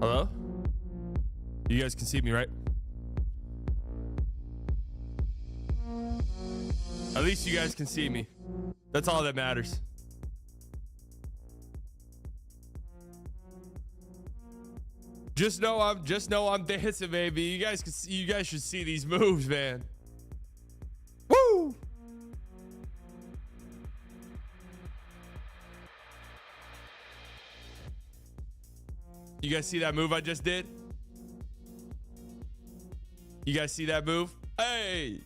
Hello? You guys can see me, right? At least you guys can see me. That's all that matters. Just know I'm dancing, baby. You guys should see these moves, man. Woo! You guys see that move I just did? You guys see that move? Hey,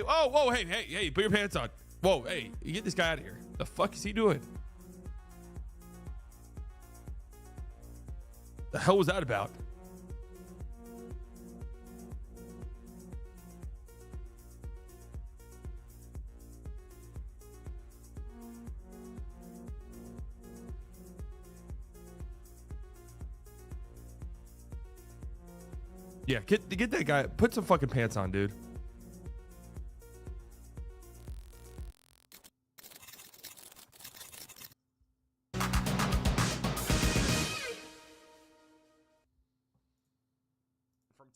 oh, whoa, hey, put your pants on. Whoa, hey, you get this guy out of here. The fuck is he doing? The hell was that about? Yeah, get that guy. Put some fucking pants on, dude.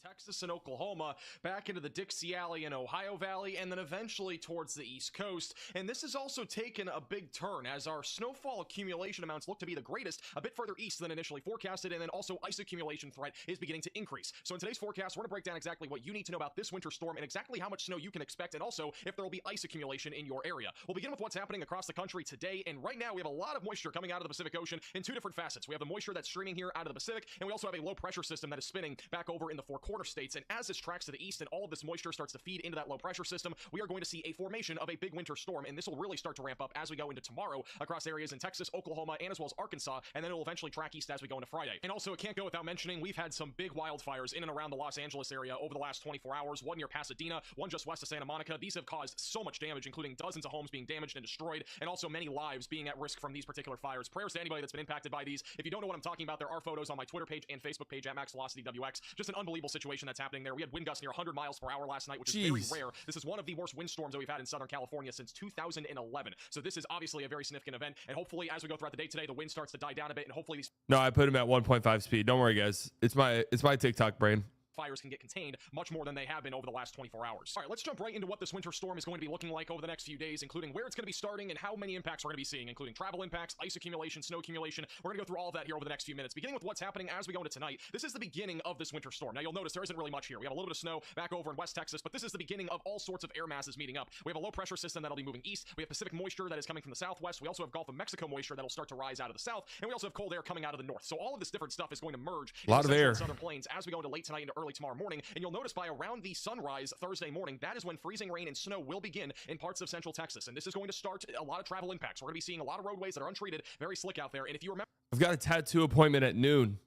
Texas and Oklahoma, back into the Dixie Alley and Ohio Valley, and then eventually towards the East Coast. And this has also taken a big turn as our snowfall accumulation amounts look to be the greatest a bit further east than initially forecasted, and then also ice accumulation threat is beginning to increase. So in today's forecast, we're going to break down exactly what you need to know about this winter storm and exactly how much snow you can expect, and also if there will be ice accumulation in your area. We'll begin with what's happening across the country today, and right now we have a lot of moisture coming out of the Pacific Ocean in two different facets. We have the moisture that's streaming here out of the Pacific, and we also have a low pressure system that is spinning back over in the Four Corner states. And as this tracks to the east and all of this moisture starts to feed into that low pressure system, we are going to see a formation of a big winter storm, and this will really start to ramp up as we go into tomorrow across areas in Texas, Oklahoma, and as well as Arkansas, and then it will eventually track east as we go into Friday. And also, it can't go without mentioning, we've had some big wildfires in and around the Los Angeles area over the last 24 hours, one near Pasadena, one just west of Santa Monica. These have caused so much damage, including dozens of homes being damaged and destroyed, and also many lives being at risk from these particular fires. Prayers to anybody that's been impacted by these. If you don't know what I'm talking about, there are photos on my Twitter page and Facebook page at MaxVelocityWX. Just an unbelievable situation that's happening there. We had wind gusts near 100 miles per hour last night, which is very rare. This is one of the worst windstorms that we've had in Southern California since 2011. So this is obviously a very significant event, and hopefully as we go throughout the day today, the wind starts to die down a bit, and hopefully these... No, I put him at 1.5 speed. Don't worry, guys. It's my TikTok brain. Fires can get contained much more than they have been over the last 24 hours. All right, let's jump right into what this winter storm is going to be looking like over the next few days, including where it's going to be starting and how many impacts we're going to be seeing, including travel impacts, ice accumulation, snow accumulation. We're going to go through all of that here over the next few minutes, beginning with what's happening as we go into tonight. This is the beginning of this winter storm. Now, you'll notice there isn't really much here. We have a little bit of snow back over in West Texas, but this is the beginning of all sorts of air masses meeting up. We have a low pressure system that'll be moving east. We have Pacific moisture that is coming from the southwest. We also have Gulf of Mexico moisture that'll start to rise out of the south, and we also have cold air coming out of the north. So all of this different stuff is going to merge a lot of air. Southern plains as we go into late tonight into early tomorrow morning, and you'll notice by around the sunrise Thursday morning, that is when freezing rain and snow will begin in parts of central Texas. And this is going to start a lot of travel impacts. We're going to be seeing a lot of roadways that are untreated, very slick out there. And if you remember, I've got a tattoo appointment at noon.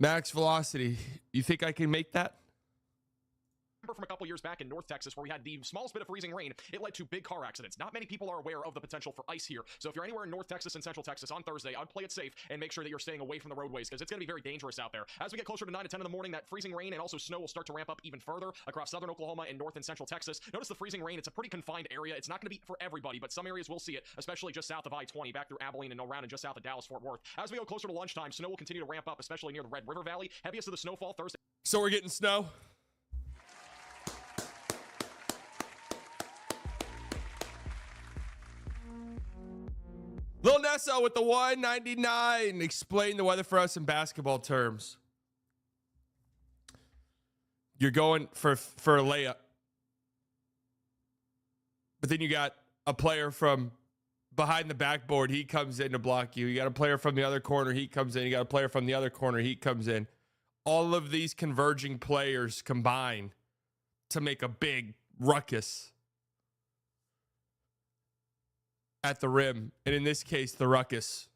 Max Velocity. You think I can make that? from a couple years back in North Texas where we had the smallest bit of freezing rain, it led to big car accidents. Not many people are aware of the potential for ice here. So if you're anywhere in North Texas and Central Texas on Thursday, I'd play it safe and make sure that you're staying away from the roadways because it's going to be very dangerous out there. As we get closer to 9 to 10 in the morning, that freezing rain and also snow will start to ramp up even further across southern Oklahoma and North and Central Texas. Notice the freezing rain. It's a pretty confined area. It's not going to be for everybody, but some areas will see it, especially just south of I-20, back through Abilene and around and just south of Dallas-Fort Worth. As we go closer to lunchtime, snow will continue to ramp up, especially near the Red River Valley. Heaviest of the snowfall Thursday. So we're getting snow. Lil Nessa with the 199. Explain the weather for us in basketball terms. You're going for a layup. But then you got a player from behind the backboard. He comes in to block you. You got a player from the other corner. He comes in. You got a player from the other corner. He comes in. All of these converging players combine to make a big ruckus at the rim. And in this case, the ruckus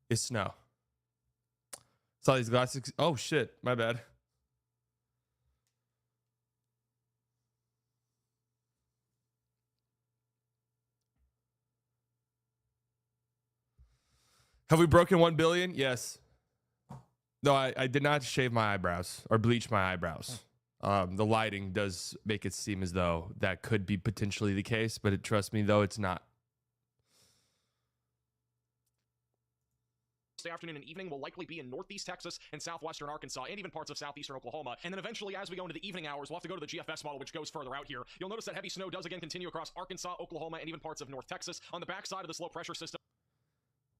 is snow. Saw these glasses. Oh, shit. My bad. Have we broken 1 billion? Yes. No, I did not shave my eyebrows or bleach my eyebrows. The lighting does make it seem as though that could be potentially the case, but trust me, though, it's not. afternoon and evening will likely be in northeast Texas and southwestern Arkansas and even parts of southeastern Oklahoma. And then eventually, as we go into the evening hours, we'll have to go to the GFS model, which goes further out here. You'll notice that heavy snow does again continue across Arkansas, Oklahoma, and even parts of North Texas. On the backside of this low pressure system,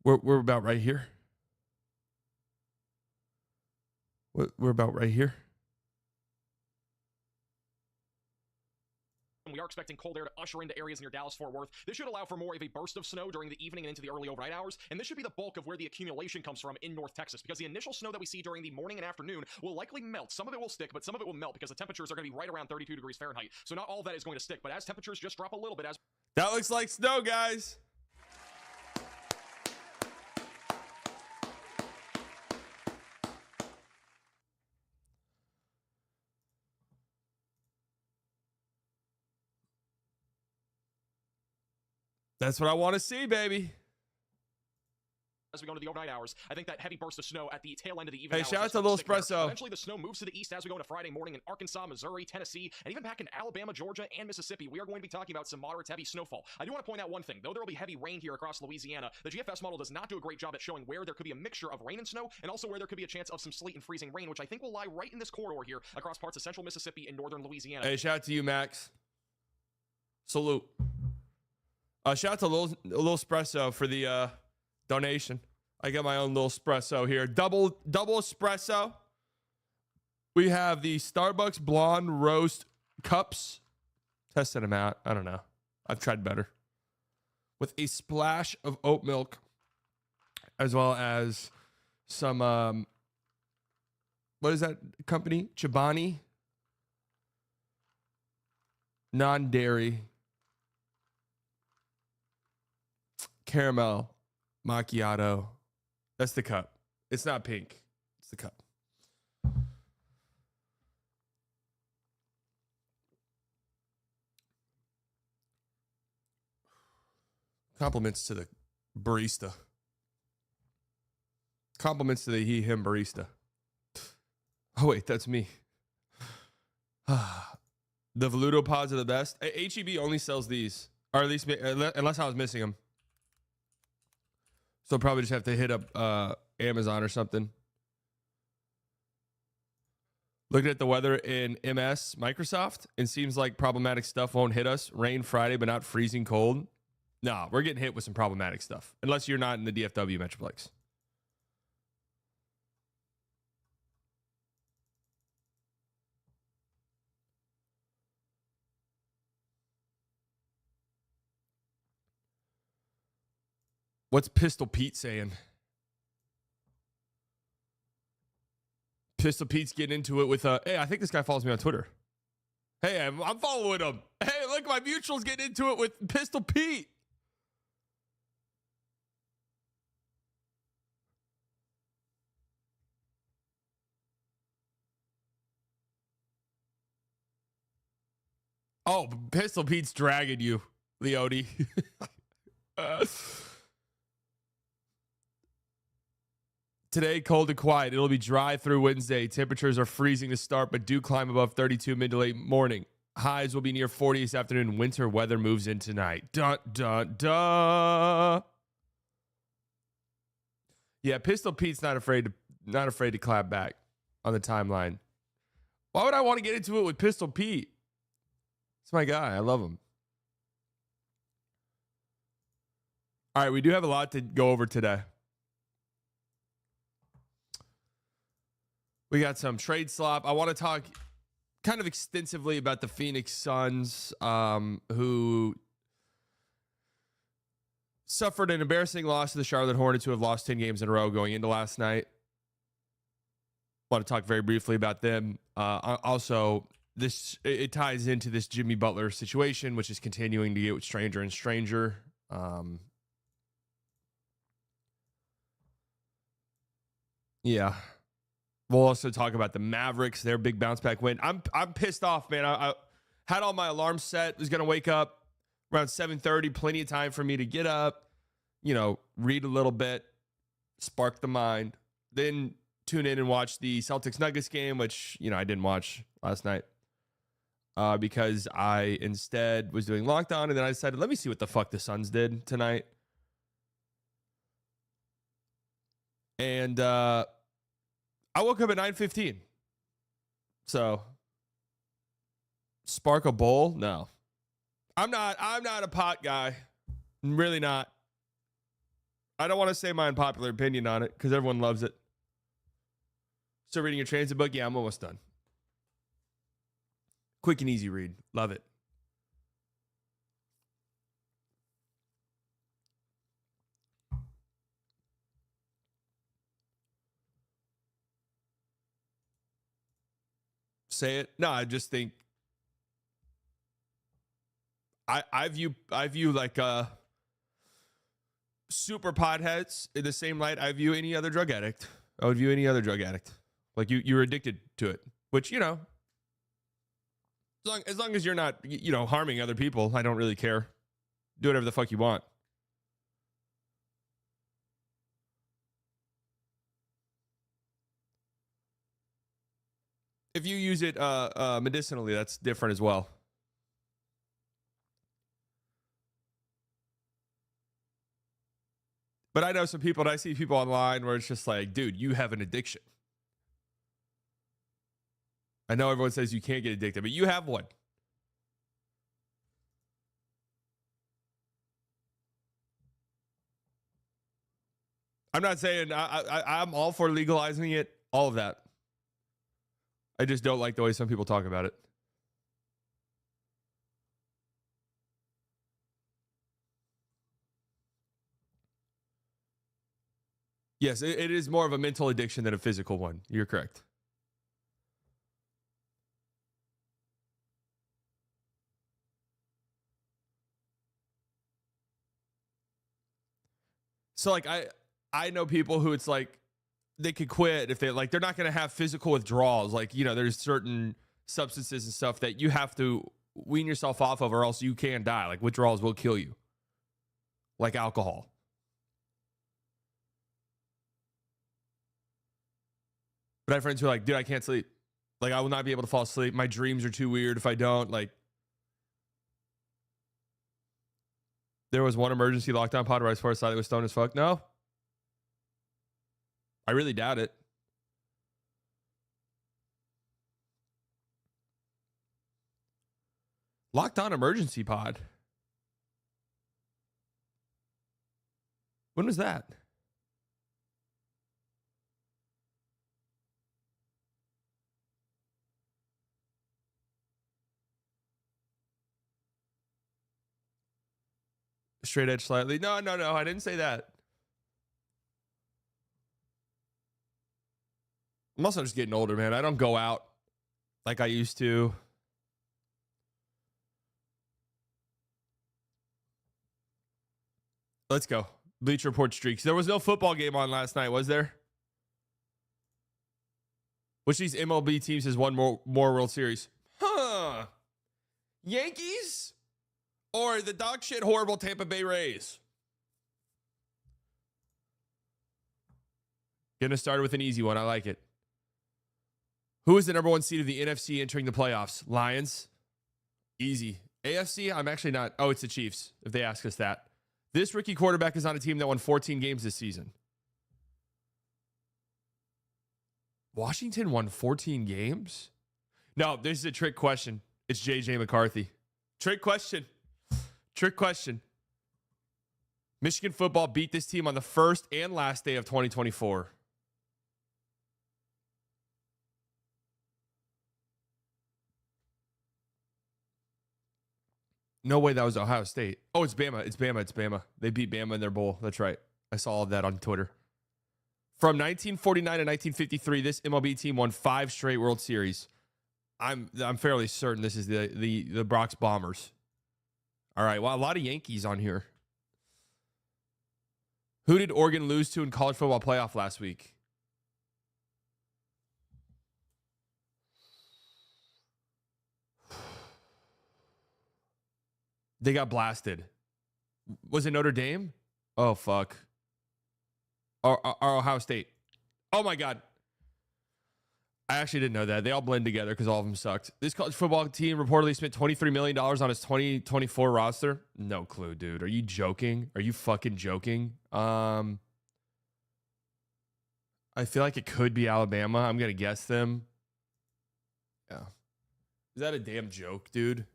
We're about right here. We're about right here. we are expecting cold air to usher into areas near Dallas-Fort Worth. This should allow for more of a burst of snow during the evening and into the early overnight hours, and this should be the bulk of where the accumulation comes from in North Texas, because the initial snow that we see during the morning and afternoon will likely melt. Some of it will stick, but some of it will melt because the temperatures are going to be right around 32 degrees Fahrenheit. So not all of that is going to stick, but as temperatures just drop a little bit, as that looks like snow, guys. That's what I want to see, baby. As we go into the overnight hours, I think that heavy burst of snow at the tail end of the evening. Hey, shout out to Little Espresso. Eventually, the snow moves to the east as we go into Friday morning in Arkansas, Missouri, Tennessee, and even back in Alabama, Georgia, and Mississippi. We are going to be talking about some moderate to heavy snowfall. I do want to point out one thing. Though there will be heavy rain here across Louisiana, the GFS model does not do a great job at showing where there could be a mixture of rain and snow, and also where there could be a chance of some sleet and freezing rain, which I think will lie right in this corridor here across parts of central Mississippi and northern Louisiana. Hey, shout out to you, Max. Salute. Shout out to Little Espresso for the donation. I got my own little espresso here. Double espresso. We have the Starbucks Blonde Roast cups. Tested them out. I don't know. I've tried better. With a splash of oat milk, as well as some, what is that company? Chobani. Non-dairy. Caramel macchiato. That's the cup. It's not pink. It's the cup. Compliments to the barista. Compliments to the he/him barista. Oh, wait, that's me. The Veludo pods are the best. HEB only sells these, or at least unless I was missing them. So probably just have to hit up Amazon or something. Looking at the weather in MS Microsoft, it seems like problematic stuff won't hit us. Rain Friday, but not freezing cold. Nah, we're getting hit with some problematic stuff. Unless you're not in the DFW Metroplex. What's Pistol Pete saying? Pistol Pete's getting into it with hey, I think this guy follows me on Twitter. Hey, I'm following him. Hey, look, my mutual's getting into it with Pistol Pete. Oh, Pistol Pete's dragging you, Leody. Today, cold and quiet. It'll be dry through Wednesday. Temperatures are freezing to start, but do climb above 32 mid to late morning. Highs will be near 40 this afternoon. Winter weather moves in tonight. Dun, dun, dun. Yeah, Pistol Pete's not afraid to clap back on the timeline. Why would I want to get into it with Pistol Pete? It's my guy. I love him. All right, we do have a lot to go over today. We got some trade slop. I want to talk kind of extensively about the Phoenix Suns, who suffered an embarrassing loss to the Charlotte Hornets, who have lost 10 games in a row going into last night. Want to talk very briefly about them. Also, it ties into this Jimmy Butler situation, which is continuing to get stranger and stranger. Yeah. We'll also talk about the Mavericks, their big bounce back win. I'm pissed off, man. I had all my alarms set. Was going to wake up around 7:30, plenty of time for me to get up, read a little bit, spark the mind, then tune in and watch the Celtics Nuggets game, which, I didn't watch last night because I instead was doing lockdown, and then I decided, let me see what the fuck the Suns did tonight. And I woke up at 9:15. So spark a bowl? No. I'm not a pot guy. I'm really not. I don't want to say my unpopular opinion on it because everyone loves it. Still reading a transit book? Yeah, I'm almost done. Quick and easy read. Love it. Say it. No, I just think I view like super potheads in the same light I view any other drug addict. I would view any other drug addict. Like you're addicted to it, which, you know, as long as you're not, you know, harming other people, I don't really care. Do whatever the fuck you want. If you use it medicinally, that's different as well. But I know some people, and I see people online where it's just like, dude, you have an addiction. I know everyone says you can't get addicted, but you have one. I'm not saying I'm all for legalizing it, all of that. I just don't like the way some people talk about it. Yes, it is more of a mental addiction than a physical one. You're correct. So like I know people who it's like they could quit if they're not going to have physical withdrawals. Like, you know, there's certain substances and stuff that you have to wean yourself off of or else you can die. Like withdrawals will kill you. Like alcohol. But I have friends who are like, dude, I can't sleep. Like, I will not be able to fall asleep. My dreams are too weird if I don't. Like, there was one emergency lockdown pod where I swear I thought it was stoned as fuck. No. I really doubt it. Locked on emergency pod. When was that? Straight edge slightly. No, I didn't say that. I'm also just getting older, man. I don't go out like I used to. Let's go. Bleacher Report streaks. There was no football game on last night, was there? Which these MLB teams has won more World Series? Huh. Yankees? Or the dog shit horrible Tampa Bay Rays? Gonna start with an easy one. I like it. Who is the number one seed of the NFC entering the playoffs? Lions. Easy. AFC, I'm actually not. Oh, it's the Chiefs, if they ask us that. This rookie quarterback is on a team that won 14 games this season. Washington won 14 games? No, this is a trick question. It's J.J. McCarthy. Trick question. Trick question. Michigan football beat this team on the first and last day of 2024. No way that was Ohio State. Oh, it's Bama. It's Bama. They beat Bama in their bowl. That's right. I saw all of that on Twitter. From 1949 to 1953, this MLB team won 5 straight World Series. I'm fairly certain this is the Bronx Bombers. All right. Well, a lot of Yankees on here. Who did Oregon lose to in college football playoff last week? They got blasted. Was it Notre Dame? Oh, fuck. Or Ohio State. Oh, my God. I actually didn't know that. They all blend together because all of them sucked. This college football team reportedly spent $23 million on its 2024 roster. No clue, dude. Are you joking? Are you fucking joking? I feel like it could be Alabama. I'm going to guess them. Yeah. Is that a damn joke, dude?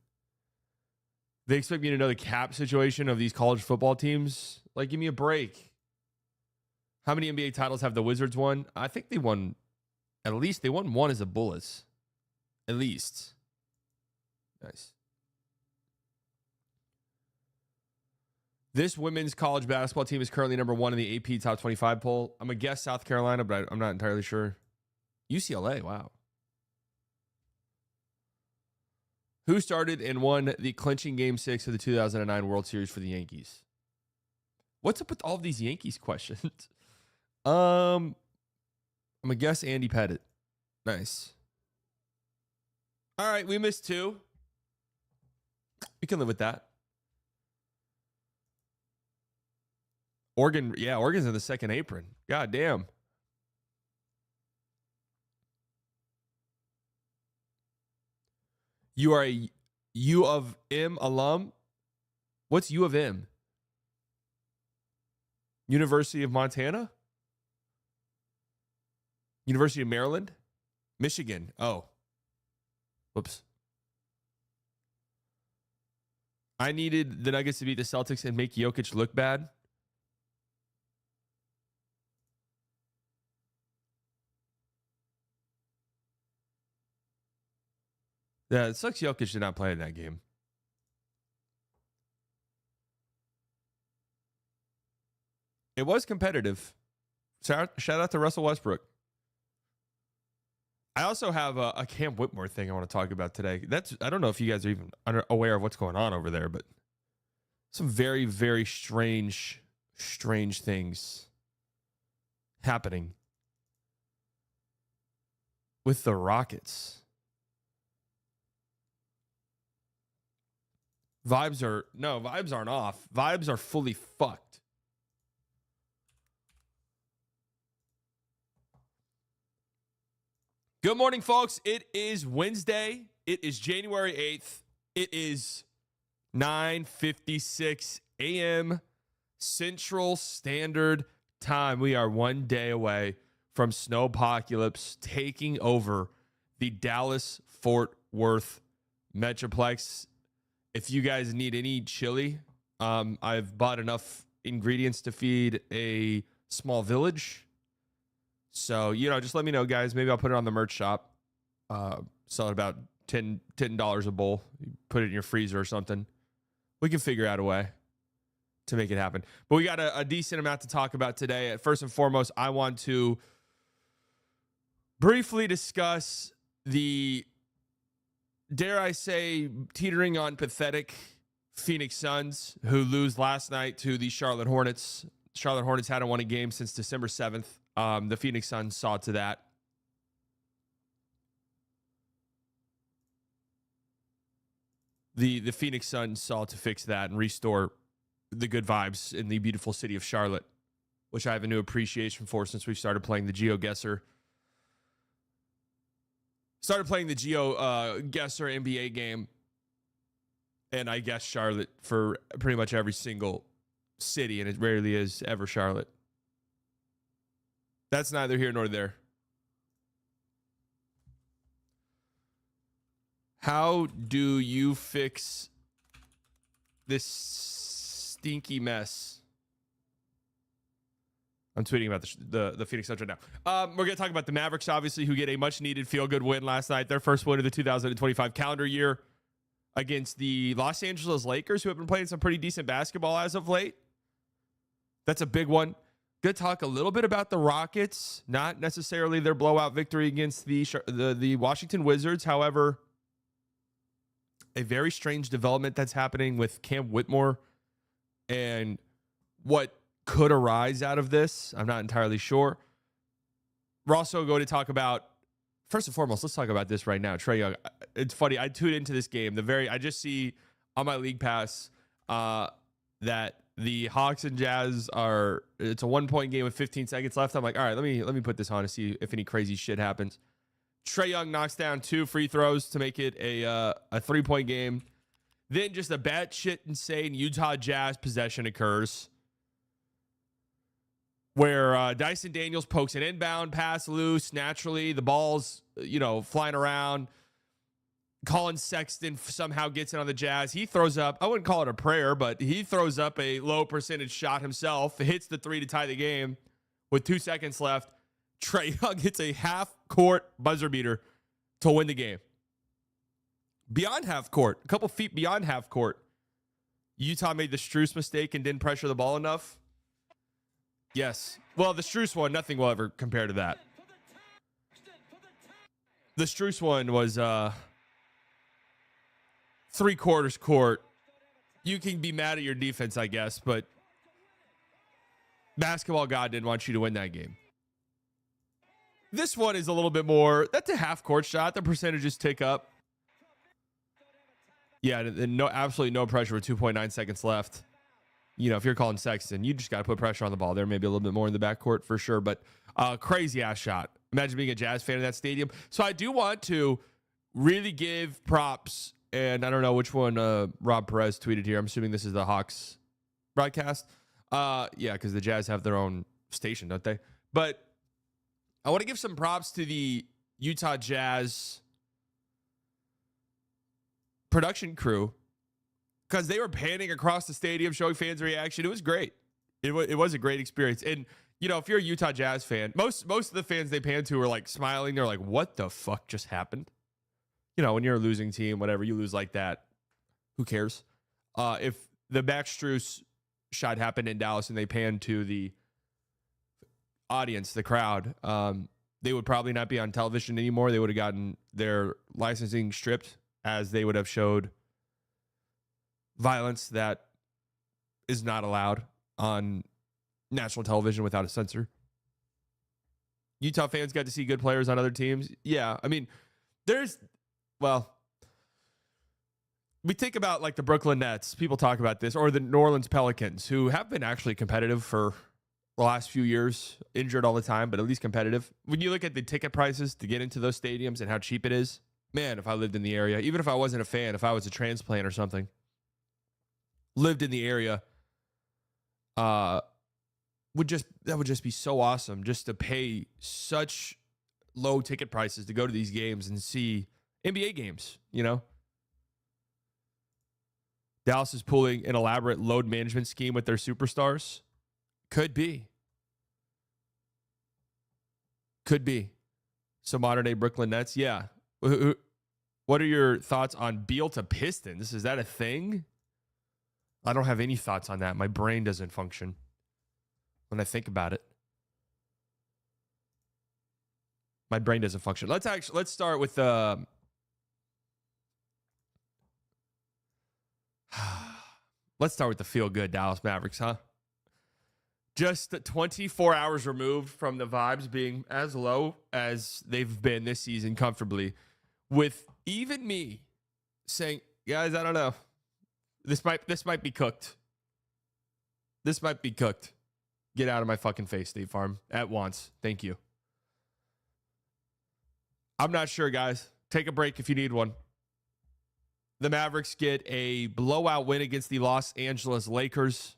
They expect me to know the cap situation of these college football teams? Like, give me a break. How many NBA titles have the Wizards won? I think they won, at least they won one as the Bullets. At least. Nice. This women's college basketball team is currently number 1 in the AP Top 25 poll. I'm going to guess South Carolina, but I'm not entirely sure. UCLA, wow. Who started and won the clinching Game 6 of the 2009 World Series for the Yankees? What's up with all of these Yankees questions? I'm going to guess Andy Pettitte. Nice. All right, we missed 2. We can live with that. Oregon, yeah, Oregon's in the second apron. God damn. You are a U of M alum? What's U of M? University of Montana? University of Maryland? Michigan. Oh. Whoops. I needed the Nuggets to beat the Celtics and make Jokic look bad. Yeah, it sucks Jokic did not play in that game. It was competitive. Shout out to Russell Westbrook. I also have a Cam Whitmore thing I want to talk about today. I don't know if you guys are even aware of what's going on over there, but some very, very strange things happening with the Rockets. Vibes aren't off. Vibes are fully fucked. Good morning, folks. It is Wednesday. It is January 8th. It is 9:56 a.m. Central Standard Time. We are one day away from Snowpocalypse taking over the Dallas-Fort Worth Metroplex. If you guys need any chili, I've bought enough ingredients to feed a small village. So, just let me know, guys. Maybe I'll put it on the merch shop. Sell it about $10 a bowl. You put it in your freezer or something. We can figure out a way to make it happen. But we got a decent amount to talk about today. First and foremost, I want to briefly discuss the, dare I say, teetering on pathetic Phoenix Suns, who lose last night to the Charlotte Hornets. Charlotte Hornets hadn't won a game since December 7th. The Phoenix Suns saw to that. The Phoenix Suns saw to fix that and restore the good vibes in the beautiful city of Charlotte, which I have a new appreciation for since we started playing the GeoGuessr. Started playing the GeoGuessr NBA game, and I guessed Charlotte for pretty much every single city, and it rarely is ever Charlotte. That's neither here nor there. How do you fix this stinky mess? I'm tweeting about the Phoenix Suns right now. We're going to talk about the Mavericks, obviously, who get a much-needed feel-good win last night. Their first win of the 2025 calendar year against the Los Angeles Lakers, who have been playing some pretty decent basketball as of late. That's a big one. Good talk a little bit about the Rockets, not necessarily their blowout victory against the Washington Wizards. However, a very strange development that's happening with Cam Whitmore and what could arise out of this. I'm not entirely sure. We're also going to talk about, first and foremost, let's talk about this right now. Trae Young. It's funny. I tuned into this game. I just see on my league pass that the Hawks and Jazz it's a 1-point game with 15 seconds left. I'm like, all right, let me put this on to see if any crazy shit happens. Trae Young knocks down 2 free throws to make it a 3-point game. Then just a batshit insane Utah Jazz possession occurs where Dyson Daniels pokes an inbound pass loose naturally. The ball's, flying around. Colin Sexton somehow gets it on the Jazz. He throws up, I wouldn't call it a prayer, but he throws up a low percentage shot himself, hits the 3 to tie the game with 2 seconds left. Trae Young hits a half-court buzzer beater to win the game. Beyond half court, a couple feet beyond half court, Utah made the Strus mistake and didn't pressure the ball enough. Yes. Well, the Strus one, nothing will ever compare to that. The Strus one was 3/4 court. You can be mad at your defense, I guess, but basketball God didn't want you to win that game. This one is a little bit more, that's a half-court shot. The percentages tick up. Yeah, and absolutely no pressure with 2.9 seconds left. If you're calling Sexton, you just got to put pressure on the ball. There maybe a little bit more in the backcourt for sure, but crazy-ass shot. Imagine being a Jazz fan in that stadium. So I do want to really give props, and I don't know which one Rob Perez tweeted here. I'm assuming this is the Hawks broadcast. Yeah, because the Jazz have their own station, don't they? But I want to give some props to the Utah Jazz production crew because they were panning across the stadium, showing fans reaction. It was great. It was a great experience. And, if you're a Utah Jazz fan, most of the fans they panned to were like smiling. They're like, what the fuck just happened? When you're a losing team, whatever, you lose like that, who cares? If the Max Strus shot happened in Dallas and they panned to the audience, the crowd, they would probably not be on television anymore. They would have gotten their licensing stripped, as they would have showed violence that is not allowed on national television without a censor. Utah fans got to see good players on other teams. Yeah, I mean, we think about like the Brooklyn Nets. People talk about this, or the New Orleans Pelicans, who have been actually competitive for the last few years, injured all the time, but at least competitive. When you look at the ticket prices to get into those stadiums and how cheap it is, man, if I lived in the area, even if I wasn't a fan, if I was a transplant or something, lived in the area, that would just be so awesome just to pay such low ticket prices to go to these games and see NBA games, Dallas is pulling an elaborate load management scheme with their superstars. Could be. So modern day Brooklyn Nets, yeah. What are your thoughts on Beal to Pistons? Is that a thing? I don't have any thoughts on that. My brain doesn't function when I think about it. My brain doesn't function. Let's start with let's start with the feel-good Dallas Mavericks, huh? Just 24 hours removed from the vibes being as low as they've been this season comfortably, with even me saying, guys, I don't know. This might be cooked. This might be cooked. Get out of my fucking face, State Farm, at once. Thank you. I'm not sure, guys. Take a break if you need one. The Mavericks get a blowout win against the Los Angeles Lakers.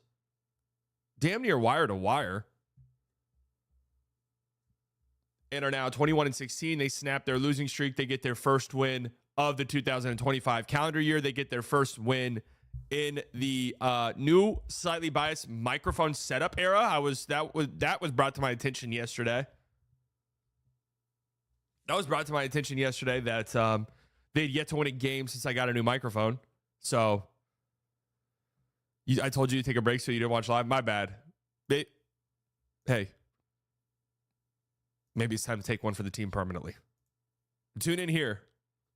Damn near wire to wire. And are now 21-16. They snap their losing streak. They get their first win of the 2025 calendar year. They get their first win in the new, slightly biased microphone setup era. That was brought to my attention yesterday. That they'd yet to win a game since I got a new microphone. So I told you to take a break so you didn't watch live. My bad. Hey, maybe it's time to take one for the team permanently. Tune in here,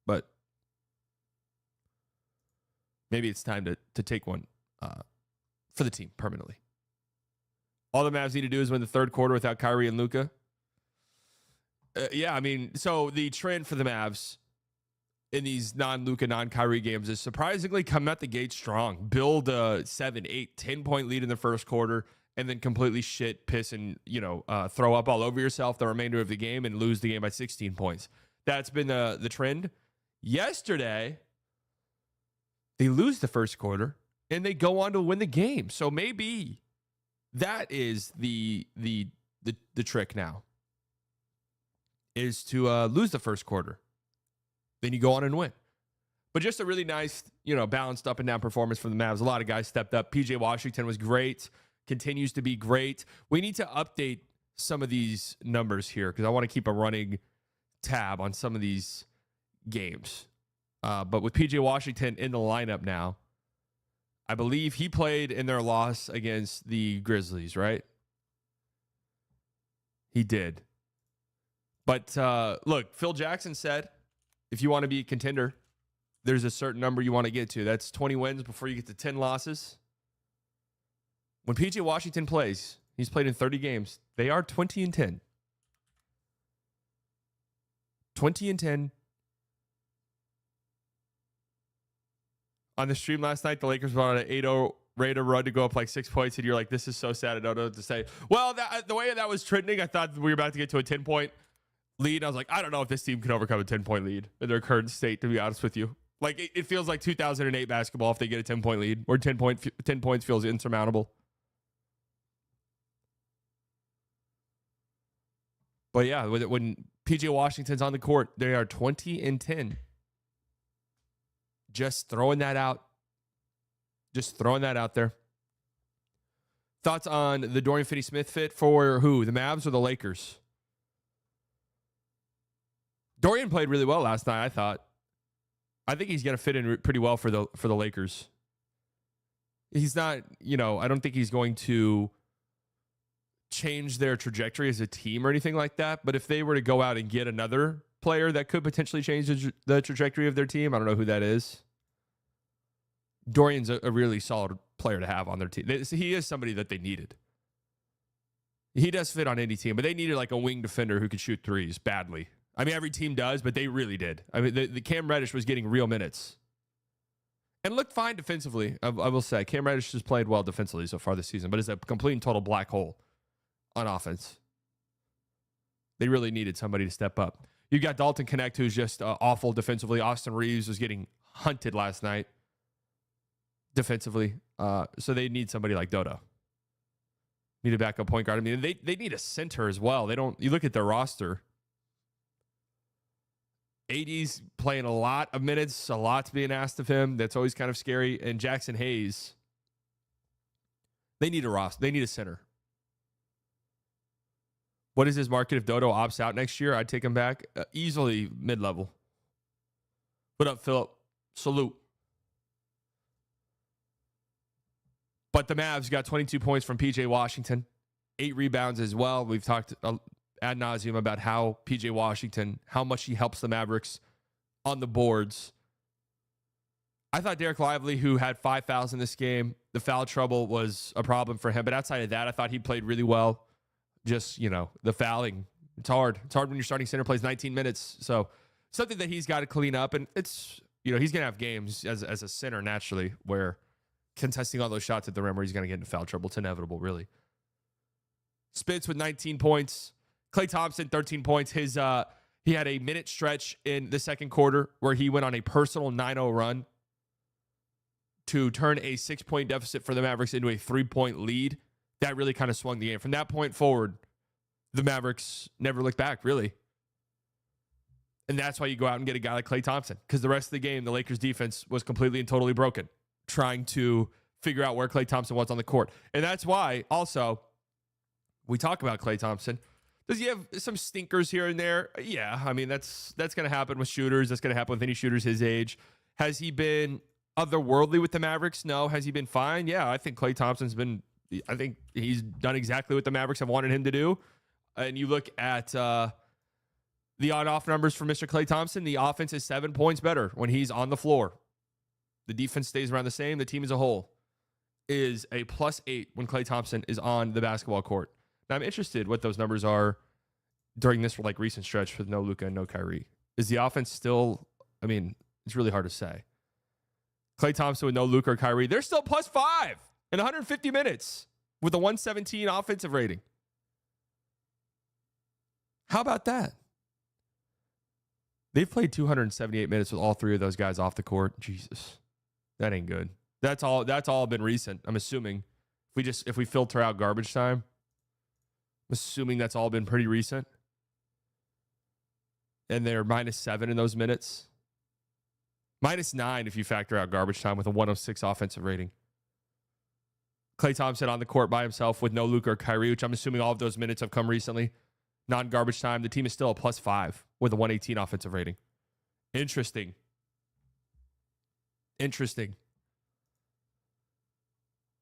but maybe it's time to take one for the team permanently. All the Mavs need to do is win the third quarter without Kyrie and Luka. Yeah, I mean, so the trend for the Mavs in these non-Luka, non-Kyrie games is surprisingly come out the gate strong. Build a 7, 8, 10-point lead in the first quarter, and then completely piss, and throw up all over yourself the remainder of the game and lose the game by 16 points. That's been the trend. Yesterday, they lose the first quarter, and they go on to win the game. So maybe That is the trick now, is to lose the first quarter. Then you go on and win. But just a really nice, balanced up and down performance from the Mavs. A lot of guys stepped up. PJ Washington was great, continues to be great. We need to update some of these numbers here because I want to keep a running tab on some of these games. But with PJ Washington in the lineup now, I believe he played in their loss against the Grizzlies, right? He did. But look, Phil Jackson said, if you want to be a contender, there's a certain number you want to get to. That's 20 wins before you get to 10 losses. When PJ Washington plays, he's played in 30 games. They are 20-10. 20-10. On the stream last night, the Lakers were on an 8-0 Raider run to go up like 6 points, and you're like, this is so sad. I don't know what to say. Well, the way that was trending, I thought we were about to get to a 10-point lead. I was like, I don't know if this team can overcome a 10-point lead in their current state, to be honest with you. Like, it feels like 2008 basketball if they get a 10-point lead, or 10 points feels insurmountable. But yeah, when PJ Washington's on the court, they are 20-10. Just throwing that out. Just throwing that out there. Thoughts on the Dorian Finney-Smith fit for who? The Mavs or the Lakers? Dorian played really well last night, I thought. I think he's going to fit in pretty well for the Lakers. He's not, I don't think he's going to change their trajectory as a team or anything like that. But if they were to go out and get another player that could potentially change the trajectory of their team, I don't know who that is. Dorian's a really solid player to have on their team. He is somebody that they needed. He does fit on any team, but they needed like a wing defender who could shoot threes badly. I mean, every team does, but they really did. I mean, the Cam Reddish was getting real minutes. And looked fine defensively, I will say. Cam Reddish has played well defensively so far this season, but is a complete and total black hole on offense. They really needed somebody to step up. You got Dalton Connect, who's just awful defensively. Austin Reeves was getting hunted last night defensively. So they need somebody like Dodo. Need a backup point guard. I mean, they need a center as well. You look at their roster. AD's playing a lot of minutes, a lot's being asked of him. That's always kind of scary. And Jackson Hayes, they need a roster. They need a center. What is his market if Dodo opts out next year? I'd take him back. Easily mid-level. What up, Philip? Salute. But the Mavs got 22 points from PJ Washington. 8 rebounds as well. We've talked ad nauseum about how PJ Washington, how much he helps the Mavericks on the boards. I thought Derek Lively, who had 5 fouls in this game, the foul trouble was a problem for him. But outside of that, I thought he played really well. Just, the fouling. It's hard. It's hard when your starting center plays 19 minutes. So something that he's got to clean up. And it's, he's going to have games as a center naturally where contesting all those shots at the rim where he's going to get into foul trouble. It's inevitable, really. Spitz with 19 points. Klay Thompson, 13 points. He had a minute stretch in the second quarter where he went on a personal 9-0 run to turn a 6-point deficit for the Mavericks into a 3-point lead. That really kind of swung the game. From that point forward, the Mavericks never looked back, really. And that's why you go out and get a guy like Klay Thompson, because the rest of the game, the Lakers' defense was completely and totally broken, trying to figure out where Klay Thompson was on the court. And that's why, also, we talk about Klay Thompson. Does he have some stinkers here and there? Yeah, I mean, that's going to happen with shooters. That's going to happen with any shooters his age. Has he been otherworldly with the Mavericks? No. Has he been fine? Yeah, I think Klay Thompson's been... I think he's done exactly what the Mavericks have wanted him to do. And you look at the on-off numbers for Mr. Klay Thompson, the offense is 7 points better when he's on the floor. The defense stays around the same. The team as a whole is a +8 when Klay Thompson is on the basketball court. Now, I'm interested what those numbers are during this recent stretch with no Luka and no Kyrie. Is the offense still, it's really hard to say. Klay Thompson with no Luka or Kyrie, they're still +5 in 150 minutes with a 117 offensive rating. How about that? They've played 278 minutes with all 3 of those guys off the court. Jesus, that ain't good. That's all been recent, I'm assuming, If we filter out garbage time, I'm assuming that's all been pretty recent. And they're -7 in those minutes. -9 if you factor out garbage time with a 106 offensive rating. Klay Thompson on the court by himself with no Luka or Kyrie, which I'm assuming all of those minutes have come recently. Non-garbage time. The team is still a +5 with a 118 offensive rating. Interesting.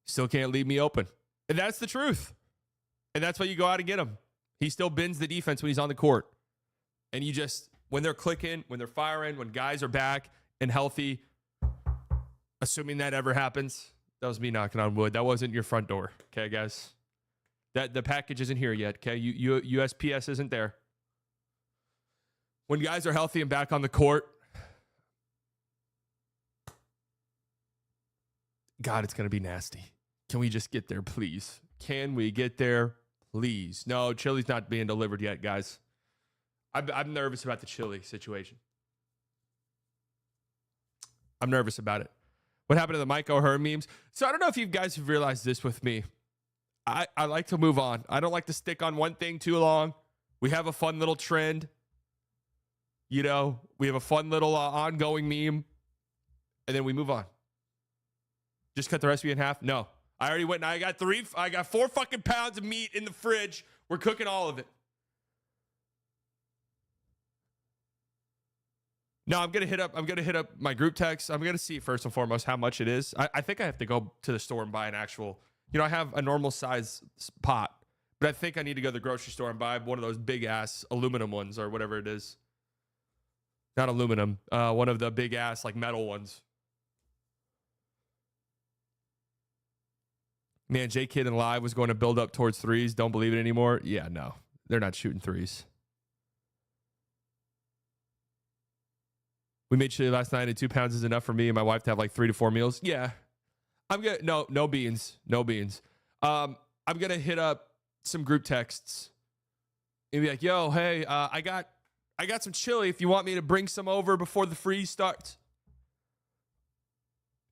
Still can't leave me open. And that's the truth. And that's why you go out and get him. He still bends the defense when he's on the court. And you just, when they're clicking, when they're firing, when guys are back and healthy, assuming that ever happens, that was me knocking on wood. That wasn't your front door. Okay, guys? The package isn't here yet. Okay, USPS isn't there. When guys are healthy and back on the court, God, it's going to be nasty. Can we just get there, please? Can we get there, please? No, chili's not being delivered yet, guys. I'm nervous about the chili situation. I'm nervous about it. What happened to the Mike O'Hearn memes? So I don't know if you guys have realized this with me. I like to move on. I don't like to stick on one thing too long. We have a fun little trend. We have a fun little ongoing meme. And then we move on. Just cut the recipe in half? No. I already went and I got 4 fucking pounds of meat in the fridge. We're cooking all of it. No, I'm gonna hit up my group text. I'm gonna see first and foremost how much it is. I think I have to go to the store and buy an actual, I have a normal size pot, but I think I need to go to the grocery store and buy one of those big ass aluminum ones or whatever it is. Not aluminum, one of the big ass like metal ones. Man, J Kid and Live was going to build up towards threes. Don't believe it anymore. Yeah, no, they're not shooting threes. We made chili last night and 2 pounds is enough for me and my wife to have like 3 to 4 meals. Yeah. No beans. No beans. I'm going to hit up some group texts and be like, yo, hey, I got some chili if you want me to bring some over before the freeze starts.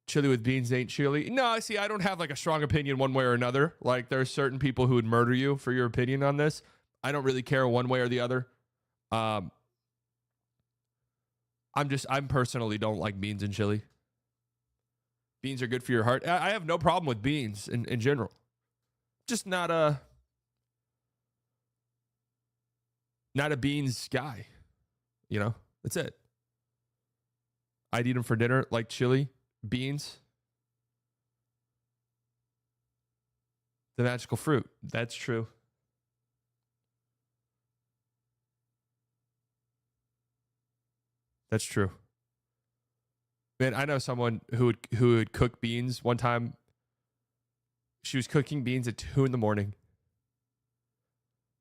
Chili with beans ain't chili. No, see, I don't have like a strong opinion one way or another. Like there are certain people who would murder you for your opinion on this. I don't really care one way or the other. I personally don't like beans and chili. Beans are good for your heart. I have no problem with beans in general. Just not a beans guy. That's it. I'd eat them for dinner, like chili, beans. The magical fruit. That's true. That's true. Man, I know someone who would cook beans. One time, she was cooking beans at 2 a.m.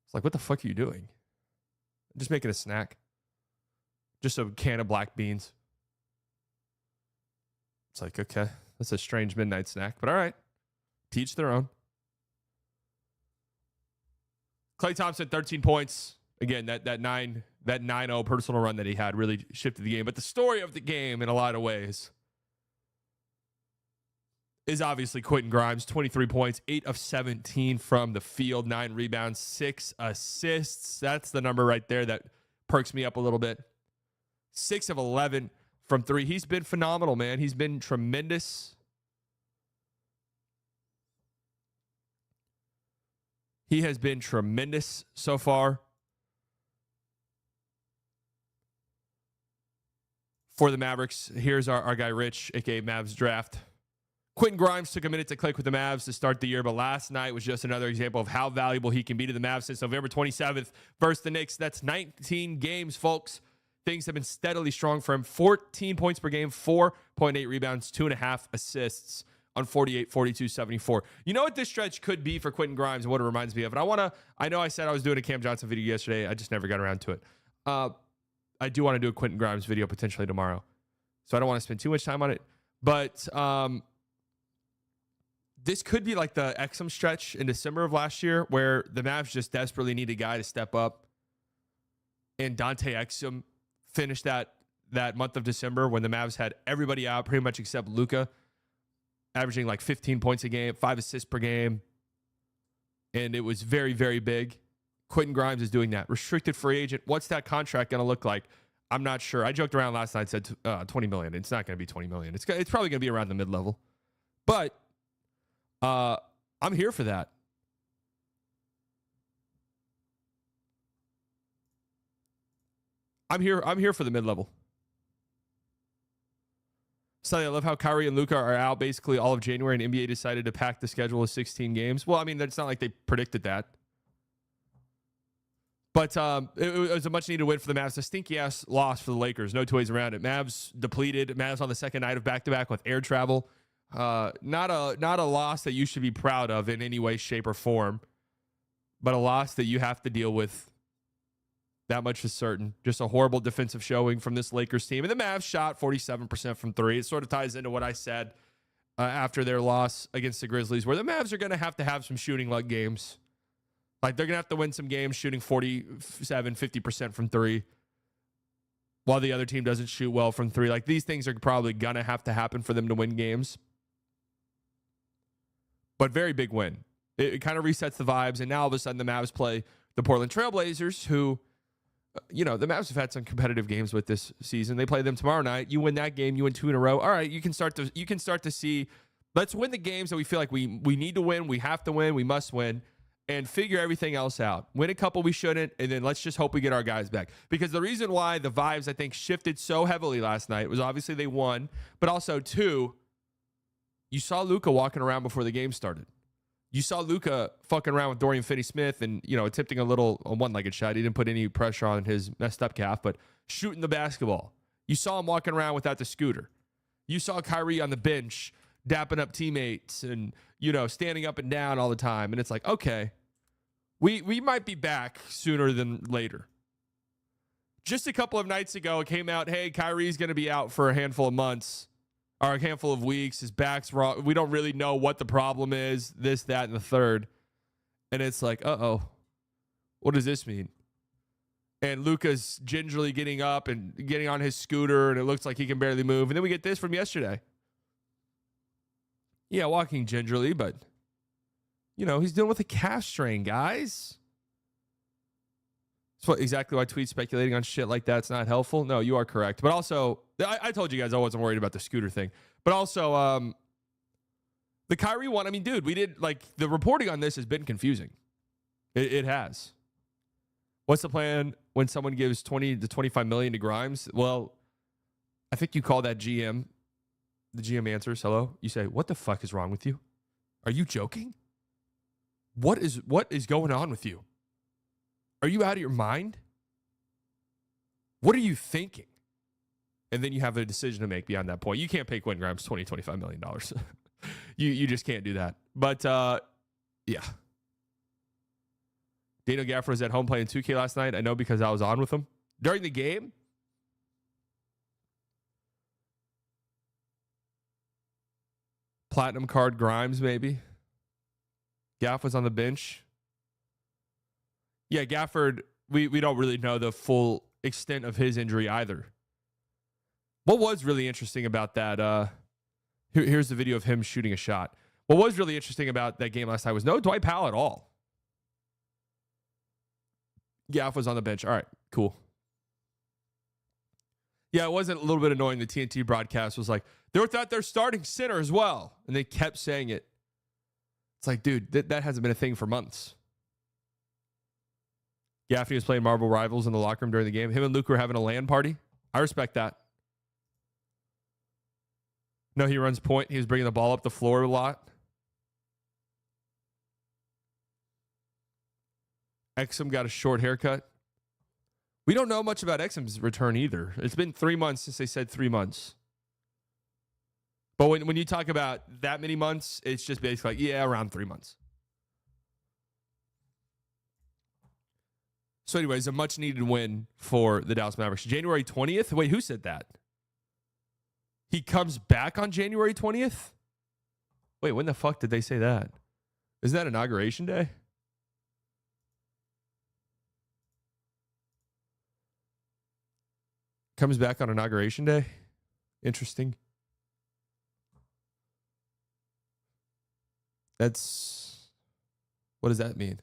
It's like, what the fuck are you doing? I'm just making a snack. Just a can of black beans. It's like, okay, that's a strange midnight snack, but all right. Teach their own. Klay Thompson, 13 points. Again, that 9-0 personal run that he had really shifted the game. But the story of the game in a lot of ways is obviously Quinton Grimes, 23 points, 8 of 17 from the field, 9 rebounds, 6 assists. That's the number right there that perks me up a little bit. 6 of 11 from 3. He's been phenomenal, man. He's been tremendous. He has been tremendous so far. For the Mavericks, here's our guy Rich, a.k.a. Mavs Draft. Quinton Grimes took a minute to click with the Mavs to start the year, but last night was just another example of how valuable he can be to the Mavs since November 27th versus the Knicks. That's 19 games, folks. Things have been steadily strong for him. 14 points per game, 4.8 rebounds, 2.5 assists on 48, 42, 74. You know what this stretch could be for Quinton Grimes and what it reminds me of? And I know I said I was doing a Cam Johnson video yesterday. I just never got around to it. I do want to do a Quinton Grimes video potentially tomorrow. So I don't want to spend too much time on it. But this could be like the Exum stretch in December of last year where the Mavs just desperately need a guy to step up. And Dante Exum finished that month of December when the Mavs had everybody out pretty much except Luka. averaging like 15 points a game, 5 assists per game. And it was very, very big. Quinton Grimes is doing that. Restricted free agent. What's that contract going to look like? I'm not sure. I joked around last night, said $20 million. It's not going to be $20 million. It's probably going to be around the mid-level. But I'm here for that. I'm here for the mid-level. So I love how Kyrie and Luka are out basically all of January, and NBA decided to pack the schedule of 16 games. Well, I mean, it's not like they predicted that. But it was a much-needed win for the Mavs. A stinky-ass loss for the Lakers. No two ways around it. Mavs depleted. Mavs on the second night of back-to-back with air travel. Not a loss that you should be proud of in any way, shape, or form, but a loss that you have to deal with. That much is certain. Just a horrible defensive showing from this Lakers team. And the Mavs shot 47% from three. It sort of ties into what I said after their loss against the Grizzlies, where the Mavs are going to have some shooting luck games. Like, they're going to have to win some games shooting 47, 50% from three while the other team doesn't shoot well from three. Like, these things are probably going to happen for them to win games. But very big win. It kind of resets the vibes. And now all of a sudden the Mavs play the Portland Trailblazers, who, the Mavs have had some competitive games with this season. They play them tomorrow night. You win that game, you win 2 in a row. All right, you can start to see, let's win the games that we feel like we need to win, we have to win, we must win, and figure everything else out. Win a couple we shouldn't, and then let's just hope we get our guys back. Because the reason why the vibes, I think, shifted so heavily last night was obviously they won, but also, two, you saw Luka walking around before the game started. You saw Luka fucking around with Dorian Finney-Smith and, attempting a one-legged shot. He didn't put any pressure on his messed up calf, but shooting the basketball. You saw him walking around without the scooter. You saw Kyrie on the bench dapping up teammates and, standing up and down all the time. And it's like, okay, we might be back sooner than later. Just a couple of nights ago, it came out, hey, Kyrie's going to be out for a handful of months. Or a handful of weeks, his back's wrong. We don't really know what the problem is, this, that, and the third. And it's like, uh-oh, what does this mean? And Luka's gingerly getting up and getting on his scooter, and it looks like he can barely move. And then we get this from yesterday. Yeah, walking gingerly, but, he's dealing with a calf strain, guys. That's exactly why tweets speculating on shit like that's not helpful. No, you are correct. But also, I told you guys I wasn't worried about the scooter thing. But also, the Kyrie one, I mean, dude, the reporting on this has been confusing. It has. What's the plan when someone gives 20 to 25 million to Grimes? Well, I think you call that GM. The GM answers, hello. You say, what the fuck is wrong with you? Are you joking? What is going on with you? Are you out of your mind? What are you thinking? And then you have a decision to make beyond that point. You can't pay Quinton Grimes $25 million. You just can't do that. But, yeah. Daniel Gafford was at home playing 2K last night. I know because I was on with him. During the game, platinum card Grimes, maybe. Gaff was on the bench. Yeah, Gafford, we don't really know the full extent of his injury either. What was really interesting about that, here's the video of him shooting a shot. What was really interesting about that game last night was no Dwight Powell at all. Gaff was on the bench. All right, cool. Yeah, it wasn't a little bit annoying. The TNT broadcast was like, they're without their starting center as well. And they kept saying it. It's like, dude, that hasn't been a thing for months. Gaffney was playing Marvel Rivals in the locker room during the game. Him and Luke were having a LAN party. I respect that. No, he runs point. He was bringing the ball up the floor a lot. Exum got a short haircut. We don't know much about Exum's return either. It's been 3 months since they said 3 months. But when you talk about that many months, it's just basically like, yeah, around 3 months. So anyways, a much-needed win for the Dallas Mavericks. January 20th? Wait, who said that? He comes back on January 20th? Wait, when the fuck did they say that? Isn't that Inauguration Day? Comes back on Inauguration Day? Interesting. What does that mean?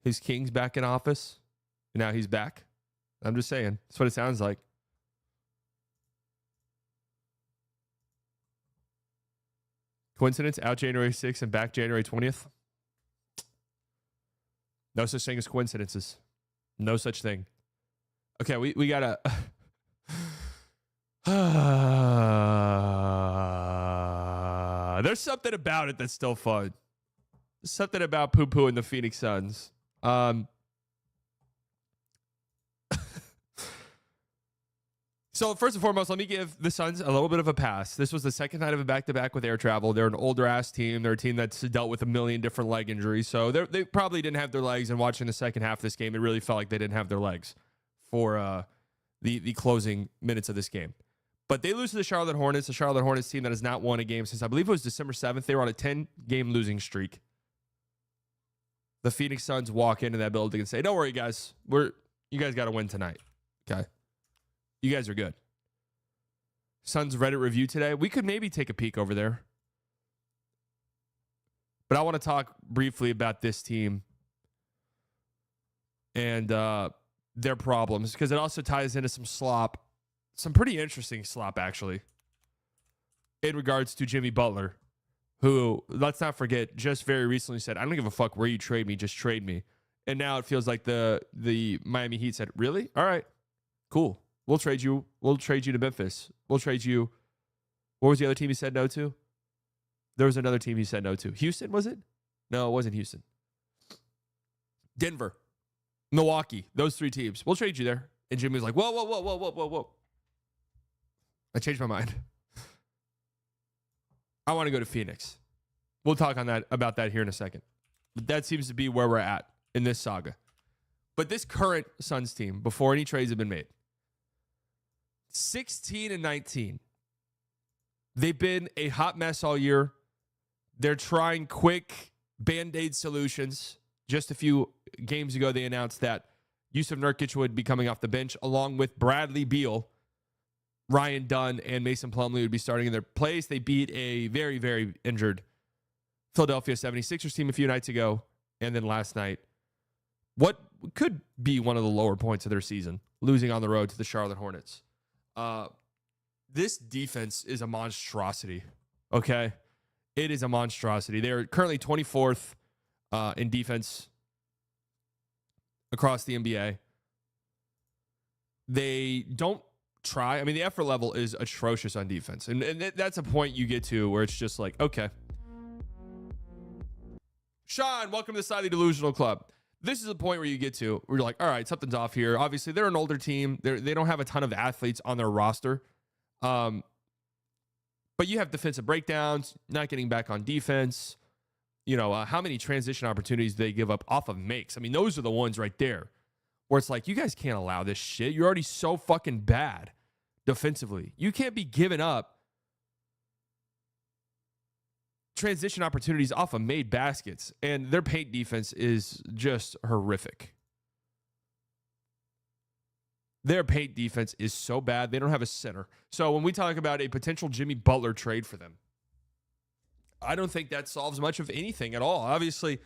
His king's back in office. And now he's back. I'm just saying. That's what it sounds like. Coincidence? Out January 6th and back January 20th? No such thing as coincidences. No such thing. Okay, we gotta... There's something about it that's still fun. There's something about poo-poo and the Phoenix Suns. So first and foremost, let me give the Suns a little bit of a pass. This was the second night of a back-to-back with air travel. They're an older-ass team. They're a team that's dealt with a million different leg injuries. So they probably didn't have their legs. And watching the second half of this game, it really felt like they didn't have their legs for the closing minutes of this game. But they lose to the Charlotte Hornets, a Charlotte Hornets team that has not won a game since, I believe it was December 7th. They were on a 10-game losing streak. The Phoenix Suns walk into that building and say, don't worry, guys. You guys got to win tonight. Okay? You guys are good. Suns Reddit review today. We could maybe take a peek over there. But I want to talk briefly about this team and their problems, because it also ties into some slop. Some pretty interesting slop, actually, in regards to Jimmy Butler, who, let's not forget, just very recently said, I don't give a fuck where you trade me, just trade me. And now it feels like the Miami Heat said, really? All right, cool. We'll trade you. We'll trade you to Memphis. We'll trade you. What was the other team he said no to? There was another team he said no to. Houston, was it? No, it wasn't Houston. Denver, Milwaukee, those three teams. We'll trade you there. And Jimmy was like, whoa. I changed my mind. I want to go to Phoenix. We'll talk about that here in a second. But that seems to be where we're at in this saga. But this current Suns team, before any trades have been made, 16-19. They've been a hot mess all year. They're trying quick Band-Aid solutions. Just a few games ago, they announced that Yusuf Nurkic would be coming off the bench, along with Bradley Beal, Ryan Dunn, and Mason Plumlee would be starting in their place. They beat a very, very injured Philadelphia 76ers team a few nights ago. And then last night, what could be one of the lower points of their season, losing on the road to the Charlotte Hornets. This defense is a monstrosity, okay? It is a monstrosity. They're currently 24th in defense across the NBA. They don't try. I mean, the effort level is atrocious on defense. And that's a point you get to where it's just like, okay. Sean, welcome to the Slightly Delusional Club. This is a point where you get to where you're like, all right, something's off here. Obviously, they're an older team. They don't have a ton of athletes on their roster. But you have defensive breakdowns, not getting back on defense. You know, how many transition opportunities they give up off of makes. I mean, those are the ones right there where it's like, you guys can't allow this shit. You're already so fucking bad defensively. You can't be giving up transition opportunities off of made baskets. And their paint defense is just horrific. Their paint defense is so bad. They don't have a center. So when we talk about a potential Jimmy Butler trade for them, I don't think that solves much of anything at all. Obviously,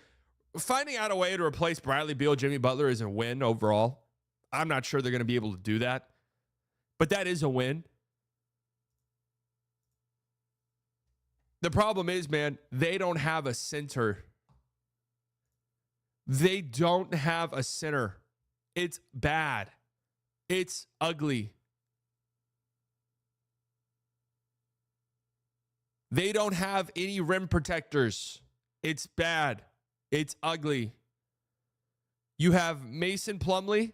finding out a way to replace Bradley Beal, Jimmy Butler is a win overall. I'm not sure they're going to be able to do that, but that is a win. The problem is, man, they don't have a center. They don't have a center. It's bad. It's ugly. They don't have any rim protectors. It's bad. It's ugly. You have Mason Plumlee,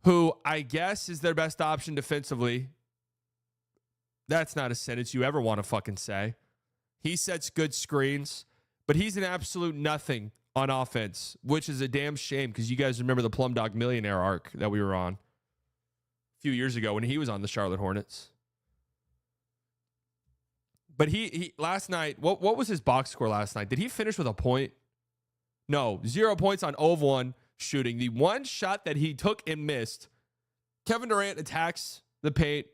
who I guess is their best option defensively. That's not a sentence you ever want to fucking say. He sets good screens, but he's an absolute nothing on offense, which is a damn shame because you guys remember the Plum Dog Millionaire arc that we were on a few years ago when he was on the Charlotte Hornets. But he last night, what was his box score last night? Did he finish with a point? No, 0 points on 0 of 1 shooting. The one shot that he took and missed, Kevin Durant attacks the paint,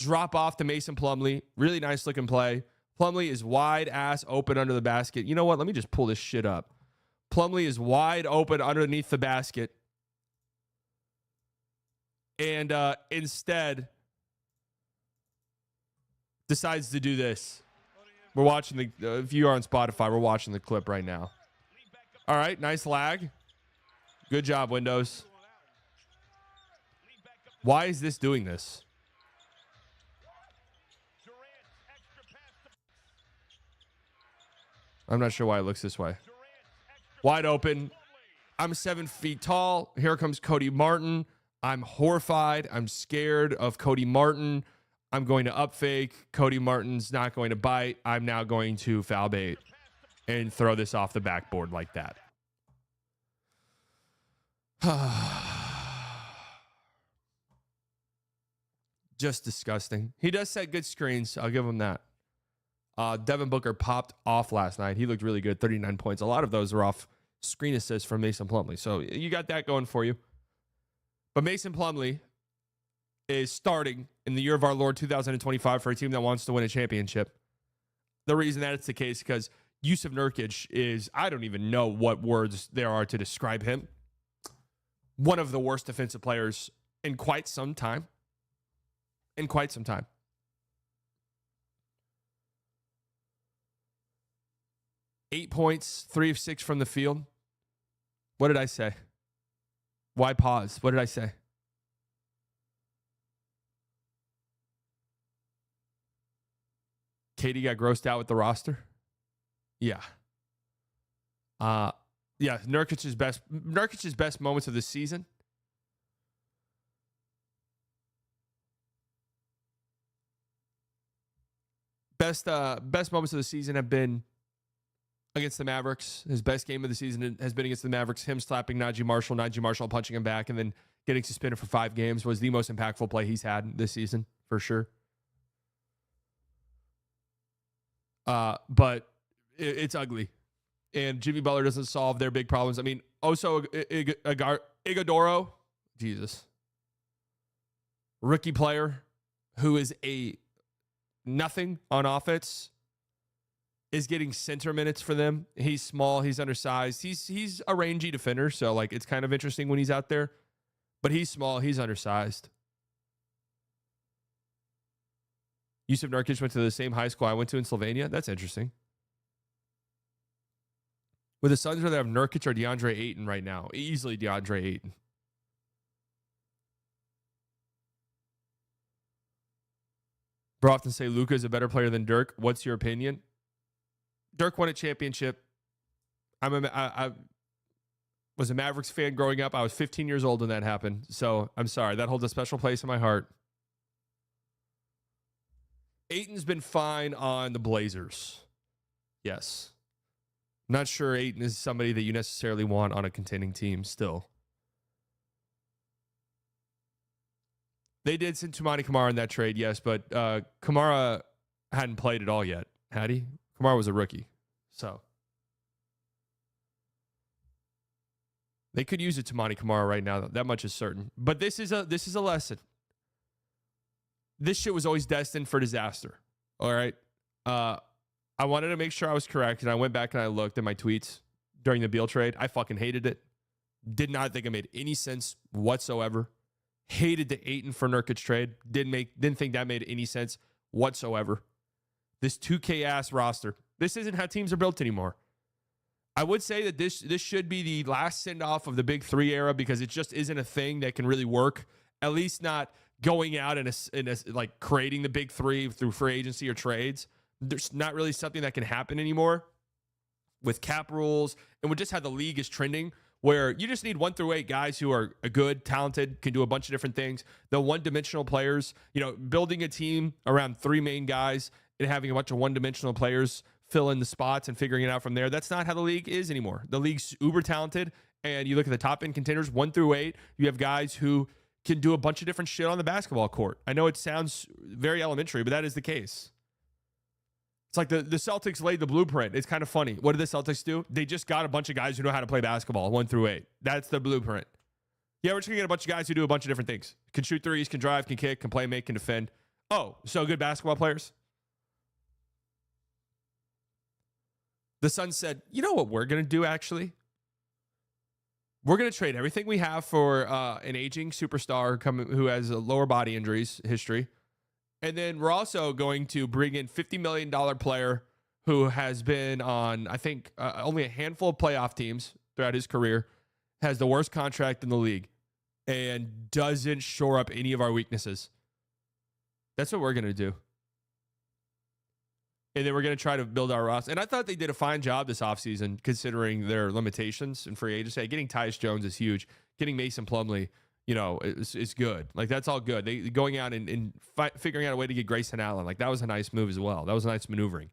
Drop off to Mason Plumlee. Really nice looking play. Plumlee is wide ass open under the basket. You know what? Let me just pull this shit up. Plumlee is wide open underneath the basket. And instead decides to do this. We're watching the, if you are on Spotify, we're watching the clip right now. All right, nice lag. Good job, Windows. Why is this doing this? I'm not sure why it looks this way. Wide open. I'm 7 feet tall. Here comes Cody Martin. I'm horrified. I'm scared of Cody Martin. I'm going to up fake. Cody Martin's not going to bite. I'm now going to foul bait and throw this off the backboard like that. Just disgusting. He does set good screens. I'll give him that. Devin Booker popped off last night. He looked really good. 39 points. A lot of those are off screen assists from Mason Plumlee. So you got that going for you. But Mason Plumlee is starting in the year of our Lord 2025 for a team that wants to win a championship. The reason that it's the case because Jusuf Nurkic is, I don't even know what words there are to describe him, one of the worst defensive players in quite some time. 8 points, 3 of 6 from the field. What did I say? Why pause? What did I say? Katie got grossed out with the roster? Yeah. Nurkic's best moments of the season. Best moments of the season have been against the Mavericks. His best game of the season has been against the Mavericks. Him slapping Najee Marshall punching him back, and then getting suspended for 5 games was the most impactful play he's had this season, for sure. But it's ugly. And Jimmy Butler doesn't solve their big problems. I mean, also Iguodaro, Jesus. Rookie player who is a nothing on offense, is getting center minutes for them. He's small. He's undersized. He's a rangy defender, so like it's kind of interesting when he's out there. But he's small. He's undersized. Jusuf Nurkic went to the same high school I went to in Slovenia. That's interesting. With the Suns, whether they have Nurkic or DeAndre Ayton right now. Easily DeAndre Ayton. Bro often say Luka is a better player than Dirk. What's your opinion? Dirk won a championship. I was a Mavericks fan growing up. I was 15 years old when that happened. So I'm sorry. That holds a special place in my heart. Ayton's been fine on the Blazers. Yes. Not sure Ayton is somebody that you necessarily want on a contending team still. They did send Toumani Camara in that trade, yes, but Camara hadn't played at all yet, had he? Camara was a rookie, so they could use a Toumani Camara right now. That much is certain. But this is a lesson. This shit was always destined for disaster. All right, I wanted to make sure I was correct, and I went back and I looked at my tweets during the Beal trade. I fucking hated it. Did not think it made any sense whatsoever. Hated the Ayton for Nurkic trade. Didn't think that made any sense whatsoever. This 2K ass roster. This isn't how teams are built anymore. I would say that this should be the last send off of the Big 3 era because it just isn't a thing that can really work. At least not going out and like creating the Big 3 through free agency or trades. There's not really something that can happen anymore with cap rules and with just how the league is trending, where you just need 1 through 8 guys who are good, talented, can do a bunch of different things. The one-dimensional players, building a team around 3 main guys and having a bunch of one-dimensional players fill in the spots and figuring it out from there. That's not how the league is anymore. The league's uber talented, and you look at the top-end contenders, 1 through 8, you have guys who can do a bunch of different shit on the basketball court. I know it sounds very elementary, but that is the case. It's like the Celtics laid the blueprint. It's kind of funny. What did the Celtics do? They just got a bunch of guys who know how to play basketball, 1 through 8. That's the blueprint. Yeah, we're just going to get a bunch of guys who do a bunch of different things. Can shoot threes, can drive, can kick, can play, make, can defend. Oh, so good basketball players? The Suns said, you know what we're going to do, actually? We're going to trade everything we have for an aging superstar who has a lower body injuries history. And then we're also going to bring in $50 million player who has been on, I think, only a handful of playoff teams throughout his career, has the worst contract in the league, and doesn't shore up any of our weaknesses. That's what we're going to do. And then we're going to try to build our roster. And I thought they did a fine job this offseason, considering their limitations and free agency. Getting Tyus Jones is huge. Getting Mason Plumlee, is good. Like, that's all good. They going out and figuring out a way to get Grayson Allen. Like, that was a nice move as well. That was a nice maneuvering.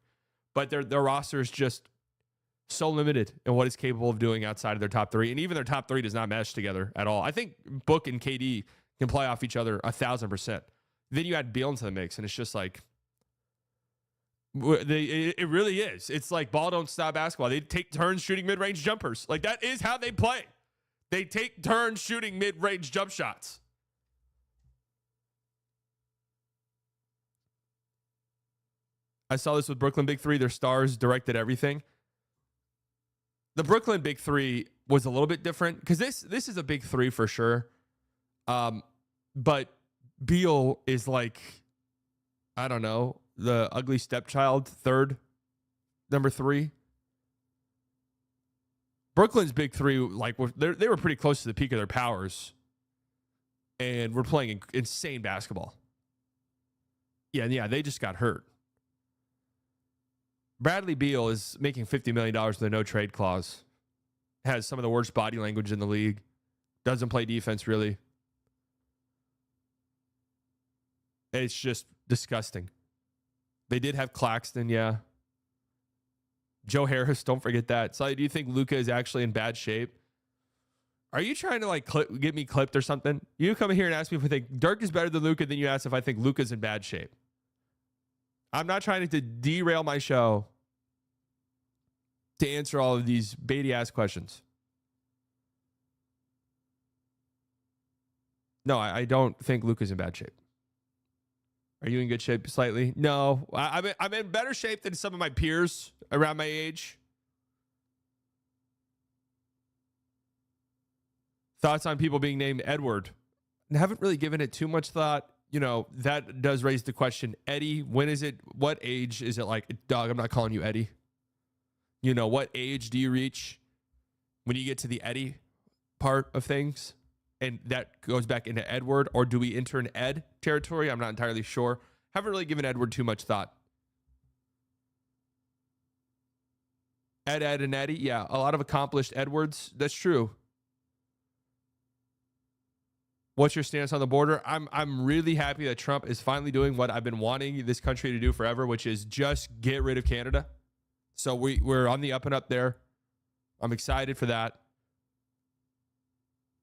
But their roster is just so limited in what it's capable of doing outside of their top three. And even their top three does not mesh together at all. I think Book and KD can play off each other 1,000%. Then you add Beal into the mix, and it's just like, it really is. It's like ball don't stop basketball. They take turns shooting mid-range jumpers. Like, that is how they play. They take turns shooting mid-range jump shots. I saw this with Brooklyn Big Three. Their stars directed everything. The Brooklyn Big Three was a little bit different because this is a Big Three for sure. But Beal is like, I don't know, the ugly stepchild, number three. Brooklyn's Big Three, like, they were pretty close to the peak of their powers, and we're playing insane basketball. Yeah, they just got hurt. Bradley Beal is making $50 million with a no-trade clause. Has some of the worst body language in the league. Doesn't play defense, really. It's just disgusting. They did have Claxton, yeah. Joe Harris, don't forget that. So, do you think Luka is actually in bad shape? Are you trying to, like, get me clipped or something? You come in here and ask me if I think Dirk is better than Luka, then you ask if I think Luka's in bad shape. I'm not trying to derail my show to answer all of these baity-ass questions. No, I don't think Luka's in bad shape. Are you in good shape slightly? No. I'm in better shape than some of my peers around my age. Thoughts on people being named Edward? I haven't really given it too much thought. That does raise the question. Eddie, when is it? What age is it? Like, dog, I'm not calling you Eddie. What age do you reach when you get to the Eddie part of things? And that goes back into Edward, or do we enter an Ed territory? I'm not entirely sure. Haven't really given Edward too much thought. Ed, and Eddie. Yeah, a lot of accomplished Edwards. That's true. What's your stance on the border? I'm really happy that Trump is finally doing what I've been wanting this country to do forever, which is just get rid of Canada. So we're on the up and up there. I'm excited for that.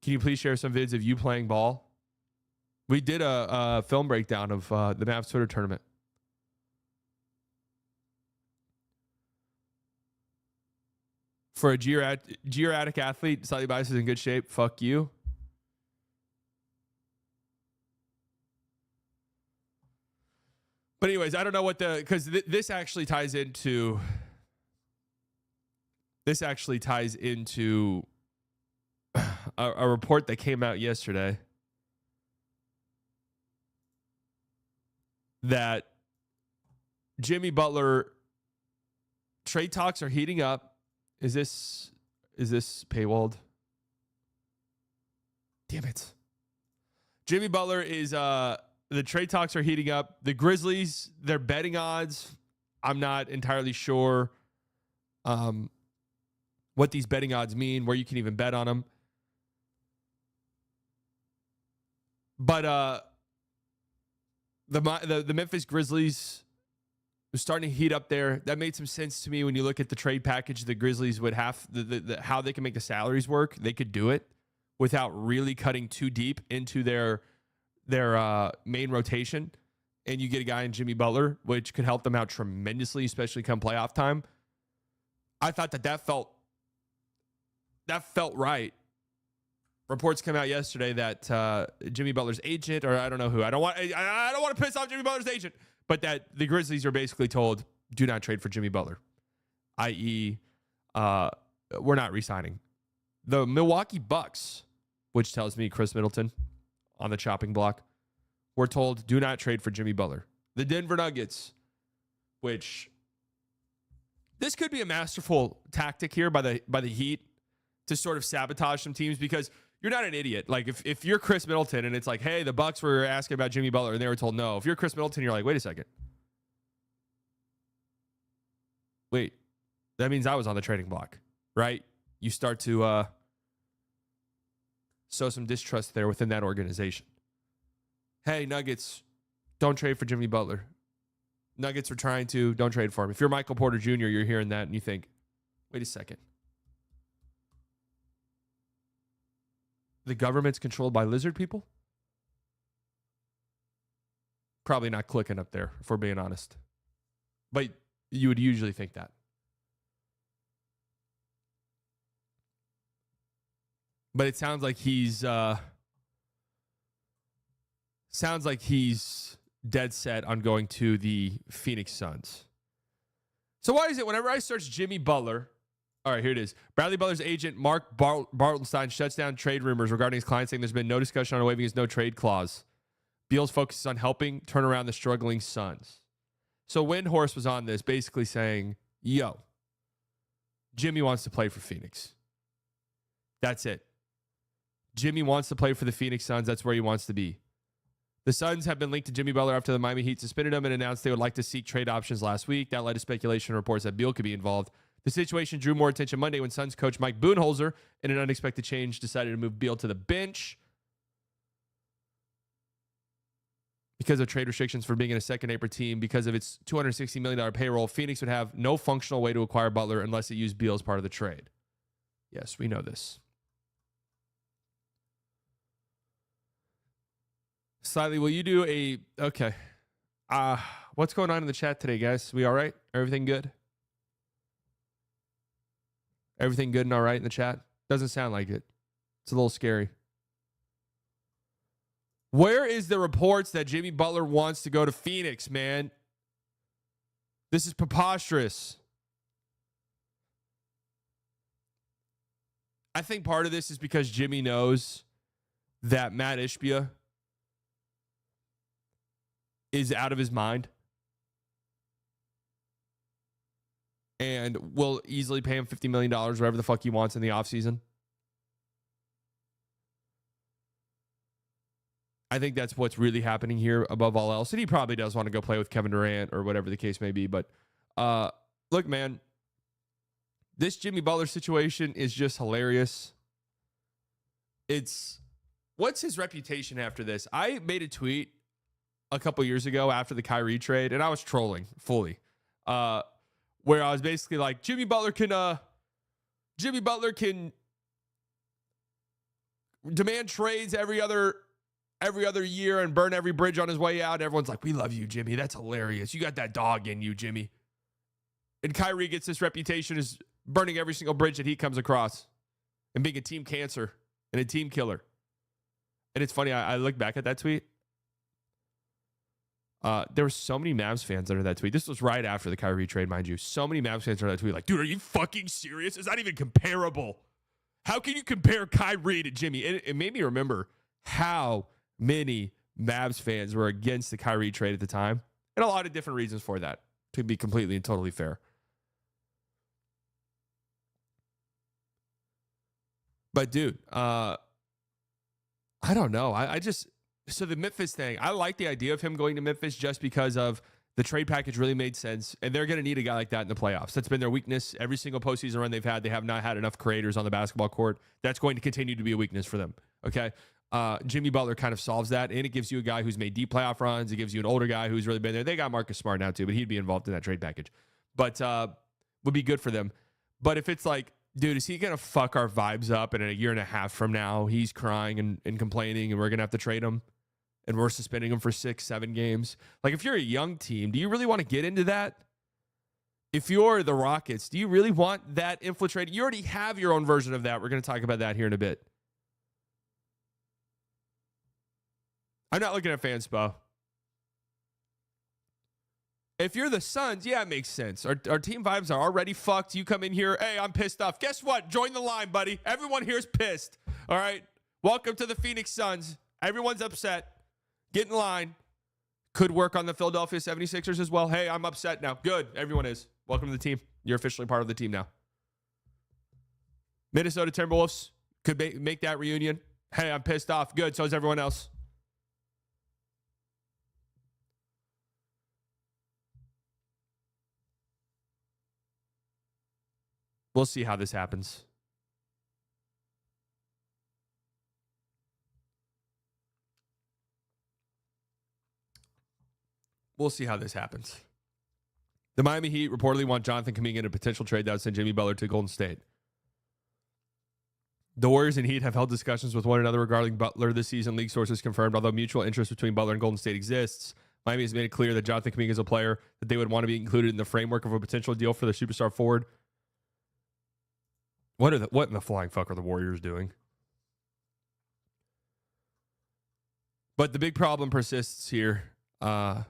Can you please share some vids of you playing ball? We did a film breakdown of the Mavs Twitter tournament. For a georatic athlete, Slightly Biased is in good shape. Fuck you. But anyways, I don't know what because this actually ties into a report that came out yesterday that Jimmy Butler trade talks are heating up. Is this paywalled? Damn it. Jimmy Butler is the trade talks are heating up. The Grizzlies, their betting odds, I'm not entirely sure what these betting odds mean, where you can even bet on them. But the Memphis Grizzlies was starting to heat up there. That made some sense to me when you look at the trade package the Grizzlies would have, how they can make the salaries work. They could do it without really cutting too deep into their main rotation, and you get a guy in Jimmy Butler, which could help them out tremendously, especially come playoff time. I thought that felt right. reports came out yesterday that Jimmy Butler's agent, or I don't know who, I don't want to piss off Jimmy Butler's agent, but that the Grizzlies are basically told, do not trade for Jimmy Butler, i.e., we're not re-signing. The Milwaukee Bucks, which tells me Chris Middleton on the chopping block, we're told, do not trade for Jimmy Butler. The Denver Nuggets, which this could be a masterful tactic here by the Heat to sort of sabotage some teams, because you're not an idiot. Like if you're Chris Middleton and it's like, hey, the Bucks were asking about Jimmy Butler and they were told no. If you're Chris Middleton, you're like, wait a second. Wait, that means I was on the trading block, right? You start to sow some distrust there within that organization. Hey, Nuggets, don't trade for Jimmy Butler. Nuggets are trying to, don't trade for him. If you're Michael Porter Jr., you're hearing that and you think, wait a second. The government's controlled by lizard people? Probably not clicking up there, if we're being honest. But you would usually think that. But it sounds like he's dead set on going to the Phoenix Suns. So why is it whenever I search Jimmy Butler, all right, here it is. Bradley Butler's agent, Mark Bartelstein, shuts down trade rumors regarding his client, saying there's been no discussion on waiving his no-trade clause. Beals focuses on helping turn around the struggling Suns. So Windhorst was on this, basically saying, yo, Jimmy wants to play for Phoenix. That's it. Jimmy wants to play for the Phoenix Suns. That's where he wants to be. The Suns have been linked to Jimmy Butler after the Miami Heat suspended him and announced they would like to seek trade options last week. That led to speculation and reports that Beal could be involved. The situation drew more attention Monday when Suns coach Mike Budenholzer, in an unexpected change, decided to move Beal to the bench because of trade restrictions for being in a second-apron team. Because of its $260 million payroll, Phoenix would have no functional way to acquire Butler unless it used Beal as part of the trade. Yes, we know this. Slightly, will you do a... Okay. What's going on in the chat today, guys? We all right? Everything good? Everything good and all right in the chat? Doesn't sound like it. It's a little scary. Where is the reports that Jimmy Butler wants to go to Phoenix, man? This is preposterous. I think part of this is because Jimmy knows that Matt Ishbia is out of his mind and will easily pay him $50 million, whatever the fuck he wants in the offseason. I think that's what's really happening here above all else. And he probably does want to go play with Kevin Durant or whatever the case may be. But look, man, this Jimmy Butler situation is just hilarious. What's his reputation after this? I made a tweet a couple years ago after the Kyrie trade, and I was trolling fully, where I was basically like, Jimmy Butler can demand trades every other year and burn every bridge on his way out. Everyone's like, we love you, Jimmy. That's hilarious. You got that dog in you, Jimmy. And Kyrie gets this reputation as burning every single bridge that he comes across and being a team cancer and a team killer. And it's funny, I look back at that tweet. There were so many Mavs fans under that tweet. This was right after the Kyrie trade, mind you. So many Mavs fans under that tweet like, dude, are you fucking serious? It's not even comparable. How can you compare Kyrie to Jimmy? It made me remember how many Mavs fans were against the Kyrie trade at the time. And a lot of different reasons for that, to be completely and totally fair. But, dude, I don't know. So the Memphis thing, I like the idea of him going to Memphis just because of the trade package really made sense. And they're going to need a guy like that in the playoffs. That's been their weakness. Every single postseason run they've had, they have not had enough creators on the basketball court. That's going to continue to be a weakness for them. Okay. Jimmy Butler kind of solves that. And it gives you a guy who's made deep playoff runs. It gives you an older guy who's really been there. They got Marcus Smart now too, but he'd be involved in that trade package. But would be good for them. But if it's like, dude, is he going to fuck our vibes up and in a year and a half from now, he's crying and complaining and we're going to have to trade him and we're suspending him for 6-7 games? Like, if you're a young team, do you really want to get into that? If you're the Rockets, do you really want that infiltrated? You already have your own version of that. We're going to talk about that here in a bit. I'm not looking at Fanspo. If you're the Suns, yeah, it makes sense. Our team vibes are already fucked. You come in here, hey, I'm pissed off. Guess what? Join the line, buddy. Everyone here is pissed. All right? Welcome to the Phoenix Suns. Everyone's upset. Get in line. Could work on the Philadelphia 76ers as well. Hey, I'm upset now. Good. Everyone is. Welcome to the team. You're officially part of the team now. Minnesota Timberwolves could make that reunion. Hey, I'm pissed off. Good. So is everyone else. We'll see how this happens. We'll see how this happens. The Miami Heat reportedly want Jonathan Kuminga in a potential trade that would send Jimmy Butler to Golden State. The Warriors and Heat have held discussions with one another regarding Butler this season, league sources confirmed. Although mutual interest between Butler and Golden State exists, Miami has made it clear that Jonathan Kuminga is a player that they would want to be included in the framework of a potential deal for their superstar forward. What in the flying fuck are the Warriors doing? But the big problem persists here. The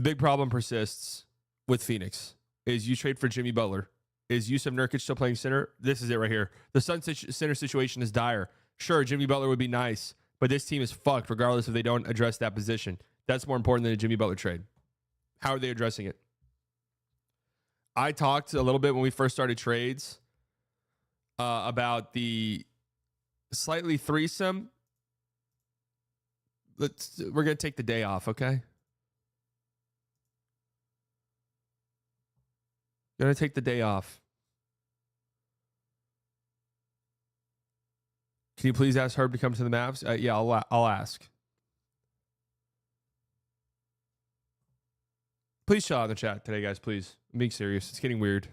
big problem persists with Phoenix is you trade for Jimmy Butler. Is Yusuf Nurkic still playing center? This is it right here. The Suns center situation is dire. Sure, Jimmy Butler would be nice, but this team is fucked regardless if they don't address that position. That's more important than a Jimmy Butler trade. How are they addressing it? I talked a little bit when we first started trades about the slightly threesome. We're going to take the day off, okay? Going to take the day off. Can you please ask Herb to come to the Mavs? Yeah, I'll ask. Please chill out in the chat today, guys, please. I'm being serious. It's getting weird.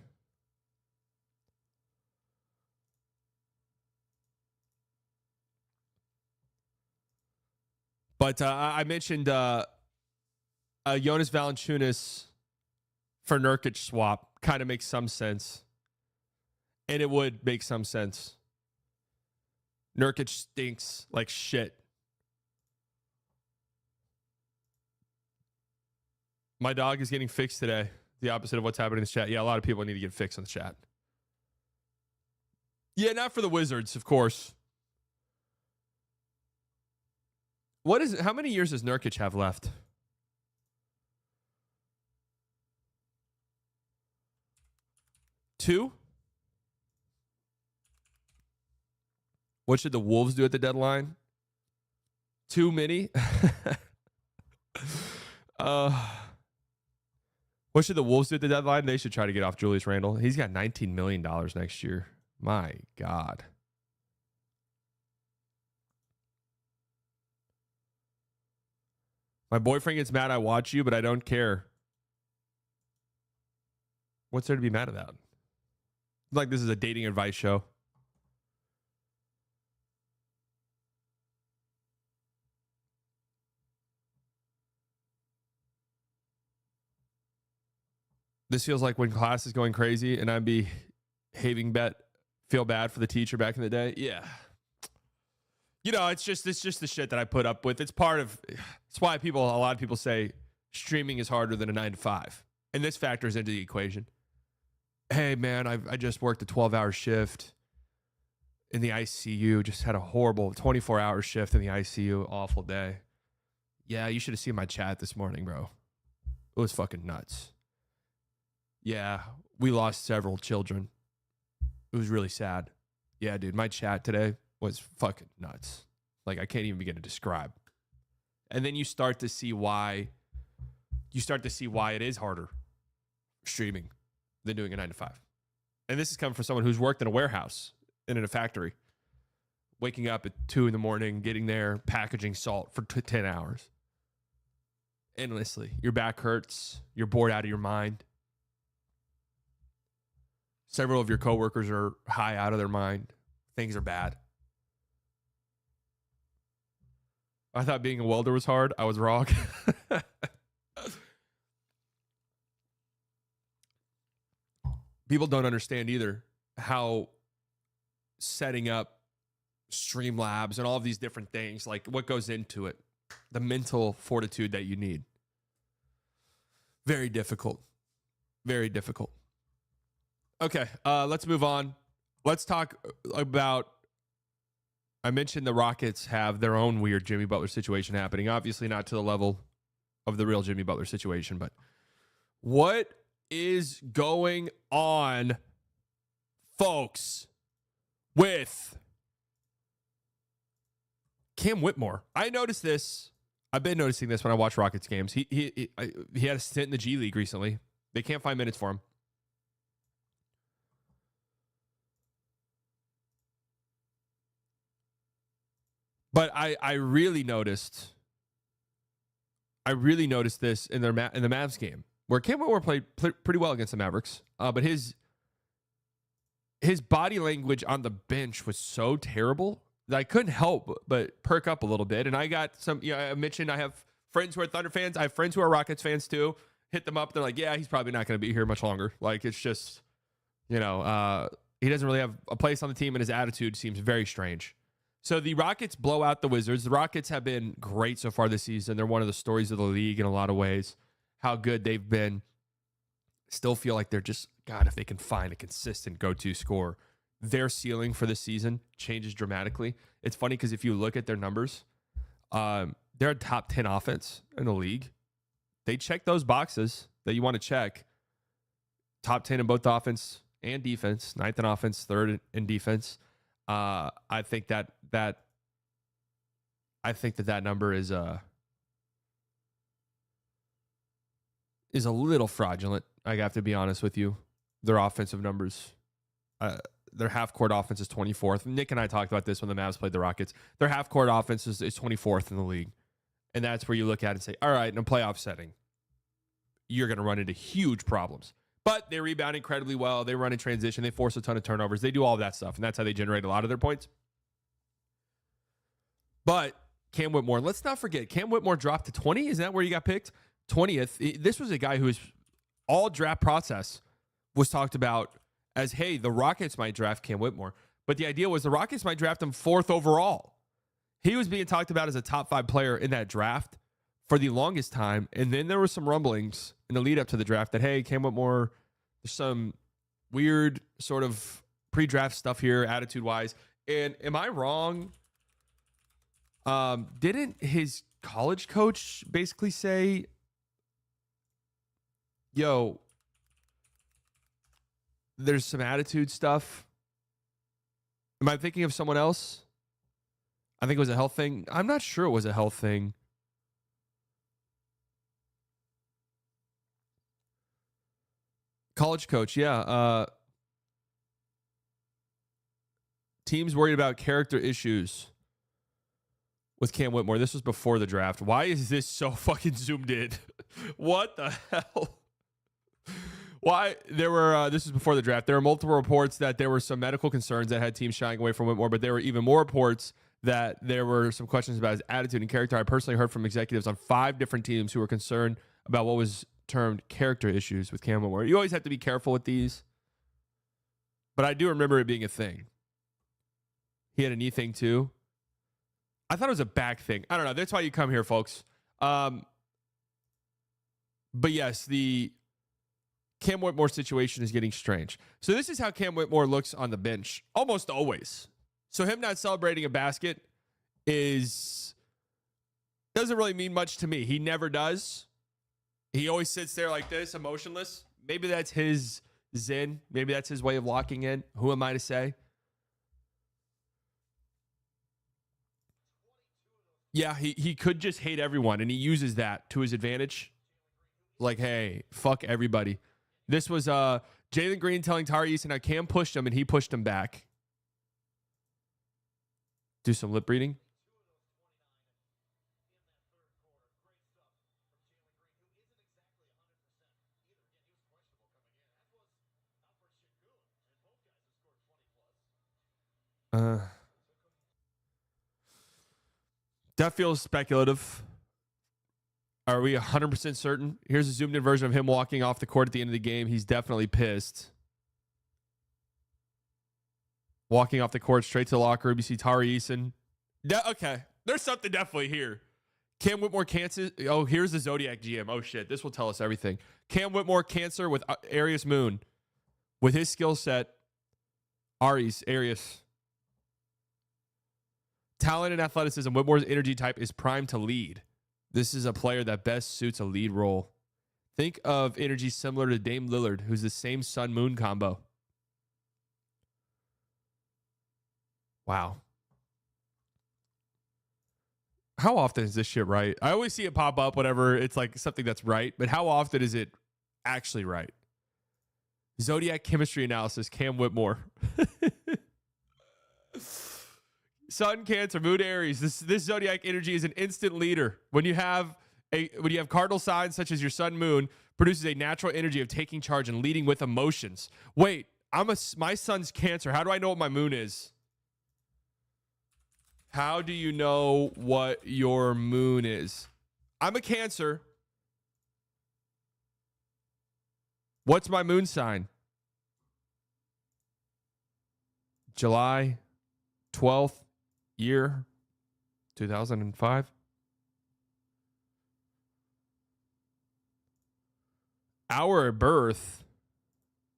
But I mentioned Jonas Valanciunas for Nurkic swap. Kind of makes some sense. And it would make some sense. Nurkic stinks like shit. My dog is getting fixed today. The opposite of what's happening in this chat. Yeah, a lot of people need to get fixed in the chat. Yeah, not for the Wizards, of course. What is it? How many years does Nurkic have left? Two? What should the Wolves do at the deadline? Too many? What should the Wolves do at the deadline? They should try to get off Julius Randle. He's got $19 million next year. My God. My boyfriend gets mad I watch you, but I don't care. What's there to be mad about? Like this is a dating advice show. This feels like when class is going crazy and I'm feel bad for the teacher back in the day. Yeah. You know, it's just the shit that I put up with. It's why a lot of people say streaming is harder than a 9 to 5. And this factors into the equation. Hey man, I just worked a 12-hour shift in the ICU. Just had a horrible 24-hour shift in the ICU. Awful day. Yeah, you should have seen my chat this morning, bro. It was fucking nuts. Yeah, we lost several children. It was really sad. Yeah, dude, my chat today was fucking nuts. Like, I can't even begin to describe. And then you start to see why it is harder streaming than doing a 9 to 5. And this is coming from someone who's worked in a warehouse and in a factory, waking up at 2 a.m, getting there, packaging salt for 10 hours. Endlessly. Your back hurts. You're bored out of your mind. Several of your coworkers are high out of their mind. Things are bad. I thought being a welder was hard. I was wrong. People don't understand either how setting up Streamlabs and all of these different things, like what goes into it, the mental fortitude that you need. Very difficult. Very difficult. Okay, let's move on. Let's talk about, I mentioned the Rockets have their own weird Jimmy Butler situation happening. Obviously not to the level of the real Jimmy Butler situation, but what is going on, folks, with Cam Whitmore? I noticed this. I've been noticing this when I watch Rockets games. He had a stint in the G League recently. They can't find minutes for him. But I really noticed this in the Mavs game where Cam Whitmore played pretty well against the Mavericks. But his body language on the bench was so terrible that I couldn't help but perk up a little bit. And I got some, I mentioned I have friends who are Thunder fans. I have friends who are Rockets fans too. Hit them up. They're like, yeah, he's probably not going to be here much longer. Like, it's just, he doesn't really have a place on the team and his attitude seems very strange. So the Rockets blow out the Wizards. The Rockets have been great so far this season. They're one of the stories of the league in a lot of ways. How good they've been. Still feel like they're just, God, if they can find a consistent go-to scorer, their ceiling for this season changes dramatically. It's funny because if you look at their numbers, they're a top 10 offense in the league. They check those boxes that you want to check. Top 10 in both offense and defense. 9th in offense, 3rd in defense. I think that number is a little fraudulent. I have to be honest with you. Their offensive numbers, their half-court offense is 24th. Nick and I talked about this when the Mavs played the Rockets. Their half-court offense is 24th in the league. And that's where you look at it and say, all right, in a playoff setting, you're going to run into huge problems. But they rebound incredibly well. They run in transition. They force a ton of turnovers. They do all of that stuff, and that's how they generate a lot of their points. But Cam Whitmore, let's not forget, Cam Whitmore dropped to 20. Is that where he got picked? 20th. This was a guy who was all draft process was talked about as, hey, the Rockets might draft Cam Whitmore. But the idea was the Rockets might draft him 4th overall. He was being talked about as a top 5 player in that draft for the longest time. And then there were some rumblings in the lead up to the draft that, hey, Cam Whitmore, there's some weird sort of pre-draft stuff here, attitude-wise. And am I wrong? Didn't his college coach basically say, yo, there's some attitude stuff? Am I thinking of someone else? I think it was a health thing. I'm not sure it was a health thing. College coach, yeah. Teams worried about character issues with Cam Whitmore. This was before the draft. Why is this so fucking zoomed in? What the hell? Why? There were, this was before the draft. There were multiple reports that there were some medical concerns that had teams shying away from Whitmore, but there were even more reports that there were some questions about his attitude and character. I personally heard from executives on 5 different teams who were concerned about what was termed character issues with Cam Whitmore. You always have to be careful with these, but I do remember it being a thing. He had a knee thing too. I thought it was a back thing. I don't know. That's why you come here, folks. But yes, the Cam Whitmore situation is getting strange. So this is how Cam Whitmore looks on the bench almost always. So him not celebrating a basket doesn't really mean much to me. He never does. He always sits there like this, emotionless. Maybe that's his zen. Maybe that's his way of locking in. Who am I to say? Yeah, he could just hate everyone, and he uses that to his advantage. Like, hey, fuck everybody. This was Jalen Green telling Tari Eason how Cam pushed him, and he pushed him back. Do some lip reading. That feels speculative. Are we 100% certain? Here's a zoomed in version of him walking off the court at the end of the game. He's definitely pissed. Walking off the court straight to the locker room, you see Tari Eason. Okay, there's something definitely here. Cam Whitmore, Cancer. Oh, here's the Zodiac GM. Oh, shit. This will tell us everything. Cam Whitmore, Cancer with Aries Moon. With his skill set, Aries. Talent and athleticism, Whitmore's energy type is primed to lead. This is a player that best suits a lead role. Think of energy similar to Dame Lillard, who's the same sun-moon combo. Wow. How often is this shit right? I always see it pop up whenever it's like something that's right, but how often is it actually right? Zodiac chemistry analysis, Cam Whitmore. Sun, Cancer, Moon, Aries. This zodiac energy is an instant leader. When you have cardinal signs such as your sun, moon, produces a natural energy of taking charge and leading with emotions. Wait, my sun's Cancer. How do I know what my moon is? How do you know what your moon is? I'm a Cancer. What's my moon sign? July 12th, year 2005. Hour of birth.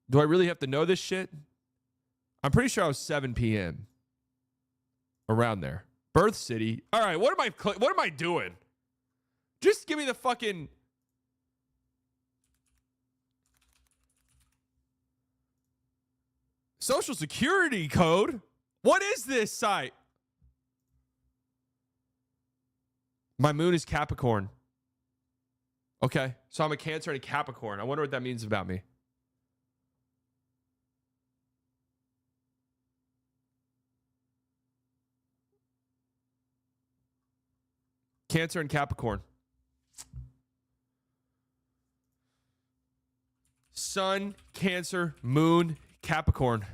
Do I really have to know this shit? I'm pretty sure I was 7 p.m. Around there. Birth city. All right, what am I doing? Just give me the fucking Social Security code. What is this site? My moon is Capricorn. Okay, so I'm a Cancer and a Capricorn. I wonder what that means about me. Cancer and Capricorn. Sun, Cancer, Moon, Capricorn.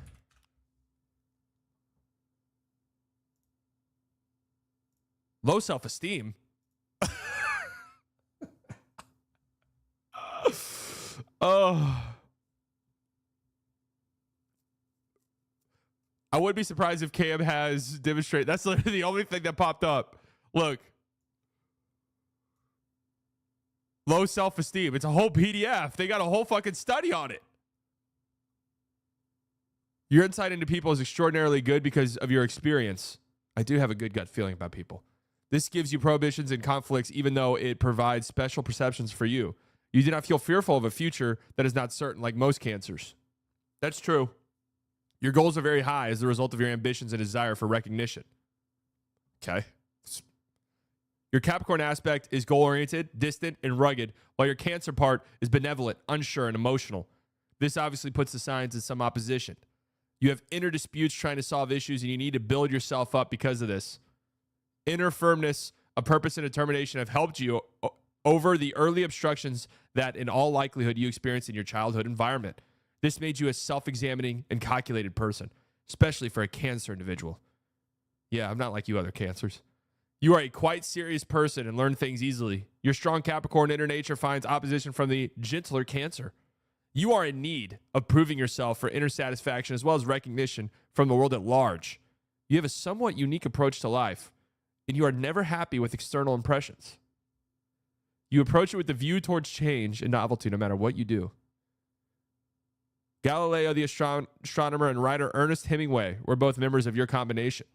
Low self-esteem. Oh. I would be surprised if Cam has demonstrated. That's literally the only thing that popped up. Look. Low self-esteem. It's a whole PDF. They got a whole fucking study on it. Your insight into people is extraordinarily good because of your experience. I do have a good gut feeling about people. This gives you prohibitions and conflicts, even though it provides special perceptions for you. You do not feel fearful of a future that is not certain, like most Cancers. That's true. Your goals are very high as a result of your ambitions and desire for recognition. Okay. Your Capricorn aspect is goal-oriented, distant, and rugged, while your Cancer part is benevolent, unsure, and emotional. This obviously puts the signs in some opposition. You have inner disputes trying to solve issues, and you need to build yourself up because of this. Inner firmness, a purpose, and determination have helped you over the early obstructions that, in all likelihood, you experienced in your childhood environment. This made you a self-examining and calculated person, especially for a Cancer individual. Yeah, I'm not like you other Cancers. You are a quite serious person and learn things easily. Your strong Capricorn inner nature finds opposition from the gentler Cancer. You are in need of proving yourself for inner satisfaction as well as recognition from the world at large. You have a somewhat unique approach to life, and you are never happy with external impressions. You approach it with the view towards change and novelty no matter what you do. Galileo, the astronomer, and writer Ernest Hemingway were both members of your combination.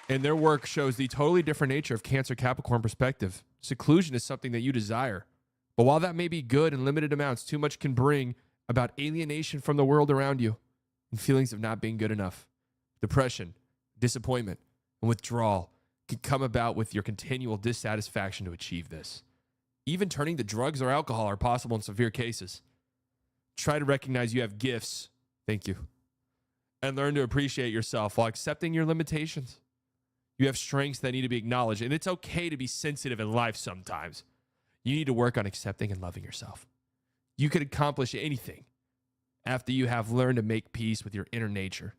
And their work shows the totally different nature of Cancer-Capricorn perspective. Seclusion is something that you desire. But while that may be good in limited amounts, too much can bring about alienation from the world around you and feelings of not being good enough. Depression, disappointment, and withdrawal can come about with your continual dissatisfaction to achieve this. Even turning to drugs or alcohol are possible in severe cases. Try to recognize you have gifts. Thank you. And learn to appreciate yourself while accepting your limitations. You have strengths that need to be acknowledged, and it's okay to be sensitive in life sometimes. You need to work on accepting and loving yourself. You can accomplish anything after you have learned to make peace with your inner nature.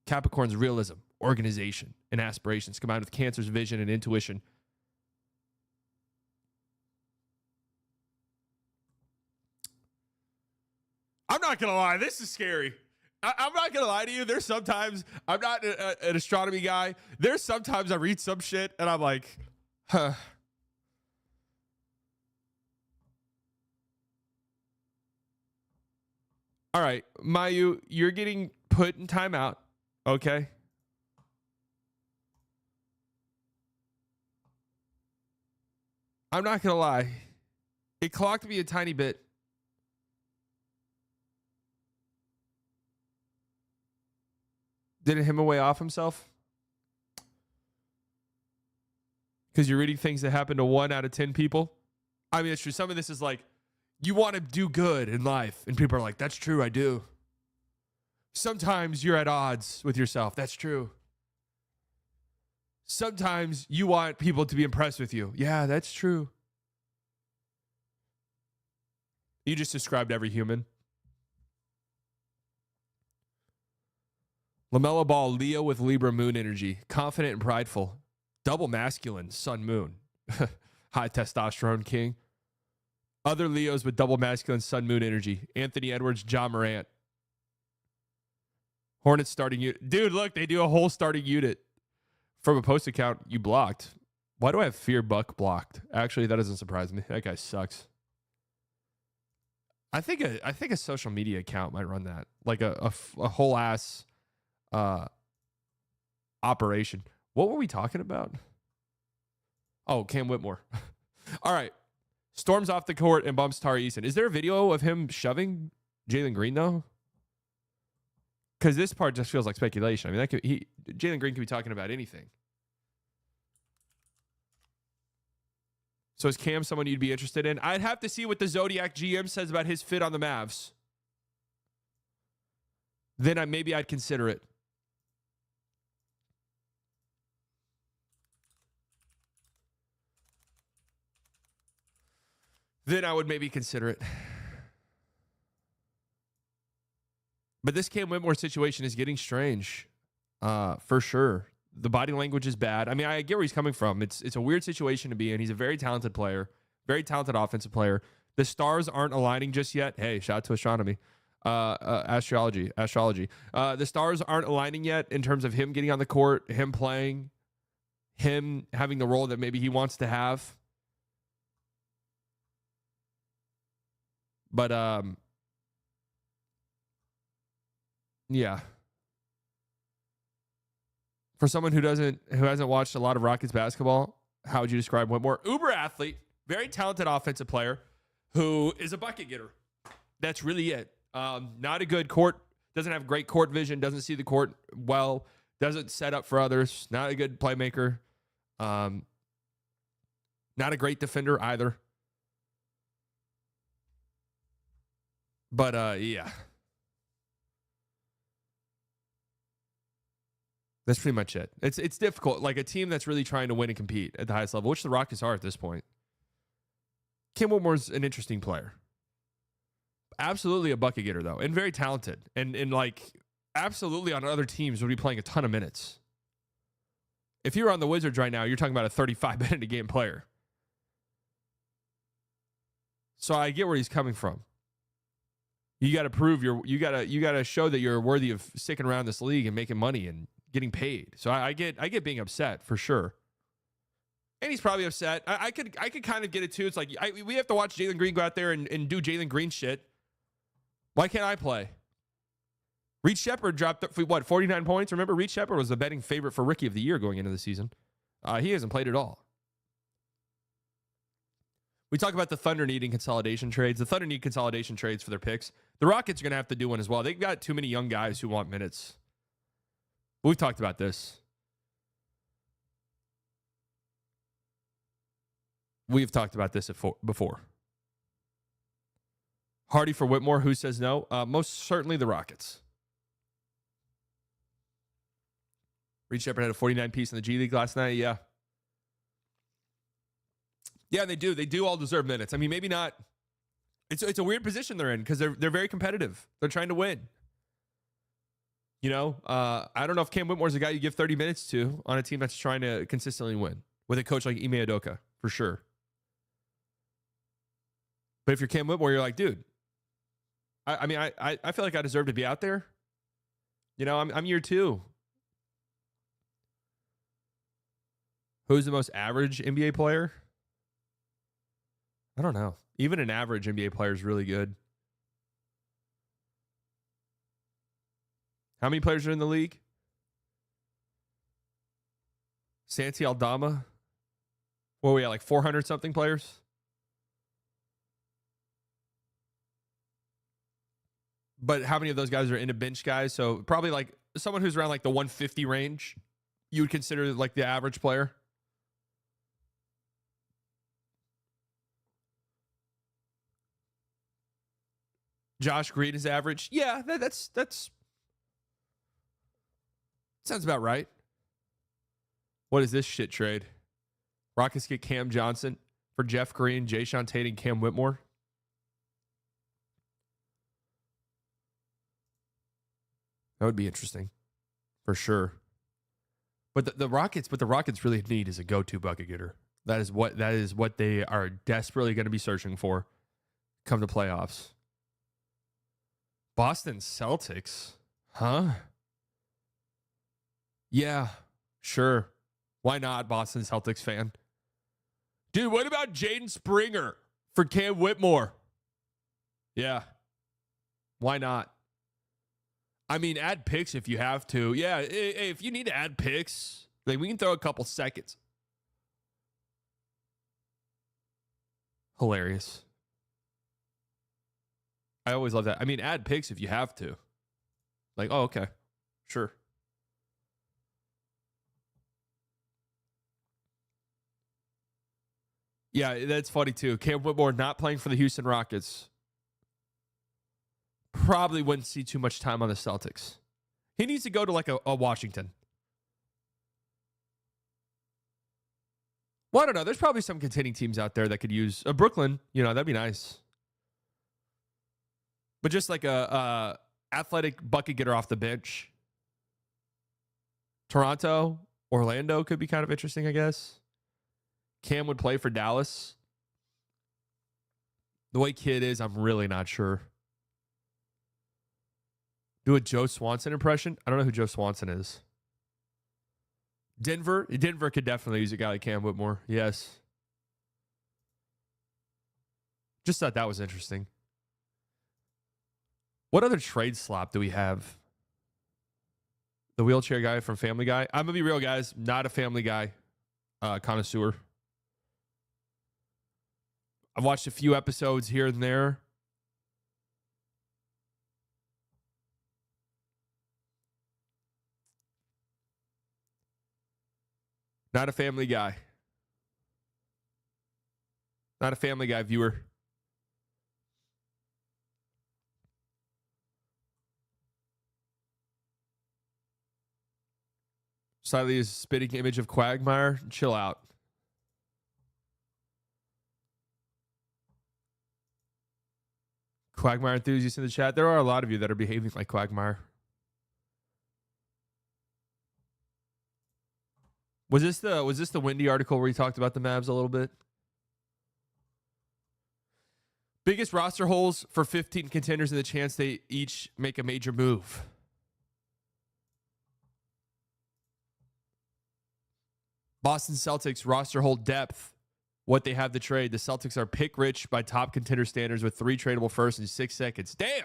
Capricorn's realism, organization, and aspirations combined with Cancer's vision and intuition not going to lie. This is scary. I'm not going to lie to you. There's sometimes, I'm not an astronomy guy. There's sometimes I read some shit and I'm like, huh. All right, Mayu, you're getting put in timeout. Okay. I'm not going to lie. It clocked me a tiny bit. Did it him away off himself? Because you're reading things that happen to 1 out of 10 people? I mean, it's true. Some of this is like, you want to do good in life. And people are like, that's true, I do. Sometimes you're at odds with yourself. That's true. Sometimes you want people to be impressed with you. Yeah, that's true. You just described every human. LaMelo Ball, Leo with Libra moon energy. Confident and prideful. Double masculine, sun moon. High testosterone king. Other Leos with double masculine sun moon energy. Anthony Edwards, John Morant. Hornets starting unit. Dude, look, they do a whole starting unit. From a post account you blocked. Why do I have Fear Buck blocked? Actually, that doesn't surprise me. That guy sucks. I think a social media account might run that. Like a whole ass operation. What were we talking about? Oh, Cam Whitmore. All right. Storms off the court and bumps Tari Eason. Is there a video of him shoving Jalen Green, though? Because this part just feels like speculation. I mean, Jalen Green could be talking about anything. So is Cam someone you'd be interested in? I'd have to see what the Zodiac GM says about his fit on the Mavs. Then maybe I'd consider it. Then I would maybe consider it. But this Cam Whitmore situation is getting strange, for sure. The body language is bad. I mean, I get where he's coming from. It's a weird situation to be in. He's a very talented player, very talented offensive player. The stars aren't aligning just yet. Hey, shout out to astronomy, astrology. The stars aren't aligning yet in terms of him getting on the court, him playing, him having the role that maybe he wants to have. But yeah. For someone who hasn't watched a lot of Rockets basketball, how would you describe Whitmore? Uber athlete, very talented offensive player who is a bucket getter. That's really it. Not a good court, doesn't have great court vision, doesn't see the court well, doesn't set up for others, not a good playmaker. Not a great defender either. But yeah. That's pretty much it. It's difficult. Like a team that's really trying to win and compete at the highest level, which the Rockets are at this point. Cam Whitmore's an interesting player. Absolutely a bucket getter, though, and very talented. And like absolutely on other teams would be playing a ton of minutes. If you're on the Wizards right now, you're talking about a 35-minute a game player. So I get where he's coming from. You got to prove you got to show that you're worthy of sticking around this league and making money and getting paid. So I get being upset for sure. And he's probably upset. I could kind of get it too. It's like we have to watch Jalen Green go out there and do Jalen Green shit. Why can't I play? Reed Shepherd dropped 49 points. Remember, Reed Shepherd was the betting favorite for Rookie of the Year going into the season. He hasn't played at all. We talk about the Thunder needing consolidation trades. The Thunder need consolidation trades for their picks. The Rockets are going to have to do one as well. They've got too many young guys who want minutes. We've talked about this. We've talked about this before. Hardy for Whitmore. Who says no? Most certainly the Rockets. Reed Shepherd had a 49-piece in the G League last night. Yeah. Yeah, they do. They do all deserve minutes. I mean, maybe not. It's a weird position they're in because they're very competitive. They're trying to win. You know, I don't know if Cam Whitmore's a guy you give 30 minutes to on a team that's trying to consistently win with a coach like Ime Udoka, for sure. But if you're Cam Whitmore, you're like, dude, I mean, I feel like I deserve to be out there. You know, I'm year 2. Who's the most average NBA player? I don't know. Even an average NBA player is really good. How many players are in the league? Santi Aldama. What are we at, like 400 something players? But how many of those guys are into bench guys? So probably like someone who's around like the 150 range, you would consider like the average player. Josh Green is average. Yeah, that's sounds about right. What is this shit trade? Rockets get Cam Johnson for Jeff Green, Jayshawn Tate, and Cam Whitmore. That would be interesting, for sure. But the Rockets really need is a go-to bucket getter. That is what they are desperately going to be searching for come to playoffs. Boston Celtics, huh? Yeah, sure. Why not, Boston Celtics fan? Dude, what about Jaden Springer for Cam Whitmore? Yeah. Why not? I mean, add picks if you have to. Yeah, if you need to add picks, like we can throw a couple seconds. Hilarious. I always love that. I mean, add picks if you have to. Like, oh, okay. Sure. Yeah, that's funny too. Cam Whitmore not playing for the Houston Rockets. Probably wouldn't see too much time on the Celtics. He needs to go to like a Washington. Well, I don't know. There's probably some contending teams out there that could use Brooklyn. You know, that'd be nice. But just like a athletic bucket getter off the bench. Toronto, Orlando could be kind of interesting, I guess. Cam would play for Dallas. The way Kid is, I'm really not sure. Do a Joe Swanson impression? I don't know who Joe Swanson is. Denver could definitely use a guy like Cam Whitmore. Yes. Just thought that was interesting. What other trade slop do we have? The wheelchair guy from Family Guy. I'm going to be real, guys. Not a Family Guy connoisseur. I've watched a few episodes here and there. Not a Family Guy. Not a Family Guy viewer. Slightly a spitting image of Quagmire. Chill out. Quagmire enthusiasts in the chat. There are a lot of you that are behaving like Quagmire. Was this the Windy article where he talked about the Mavs a little bit? Biggest roster holes for 15 contenders and the chance they each make a major move. Boston Celtics roster hole depth. What they have to trade. The Celtics are pick rich by top contender standards with 3 tradable firsts in 6 seconds. Damn.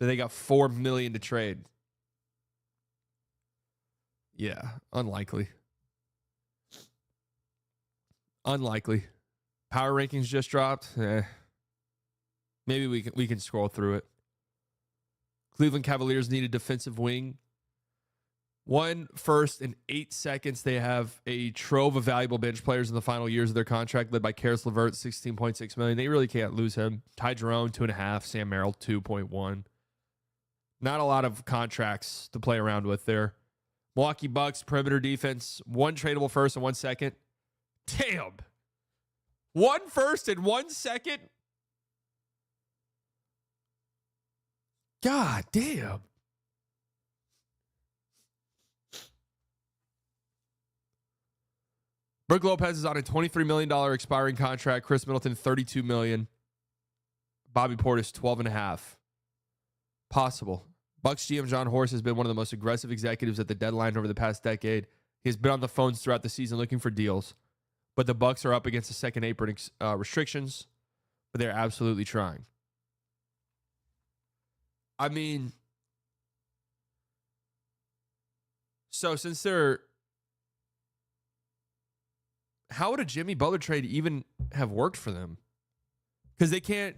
Then they got $4 million to trade. Yeah, unlikely. Unlikely. Power rankings just dropped. Maybe we can scroll through it. Cleveland Cavaliers need a defensive wing. 1 first in 8 seconds. They have a trove of valuable bench players in the final years of their contract, led by Karis LeVert, $16.6 million. They really can't lose him. Ty Jerome, 2.5. Sam Merrill, 2.1. Not a lot of contracts to play around with there. Milwaukee Bucks, perimeter defense, 1 tradable first and 1 second. Damn. 1 first and 1 second? God damn. Brook Lopez is on a $23 million expiring contract. Chris Middleton, $32 million. Bobby Portis 12.5. Possible. Bucks GM John Horst has been one of the most aggressive executives at the deadline over the past decade. He has been on the phones throughout the season looking for deals, but the Bucks are up against the second apron restrictions, but they're absolutely trying. I mean, so since they're, how would a Jimmy Butler trade even have worked for them? Because they can't,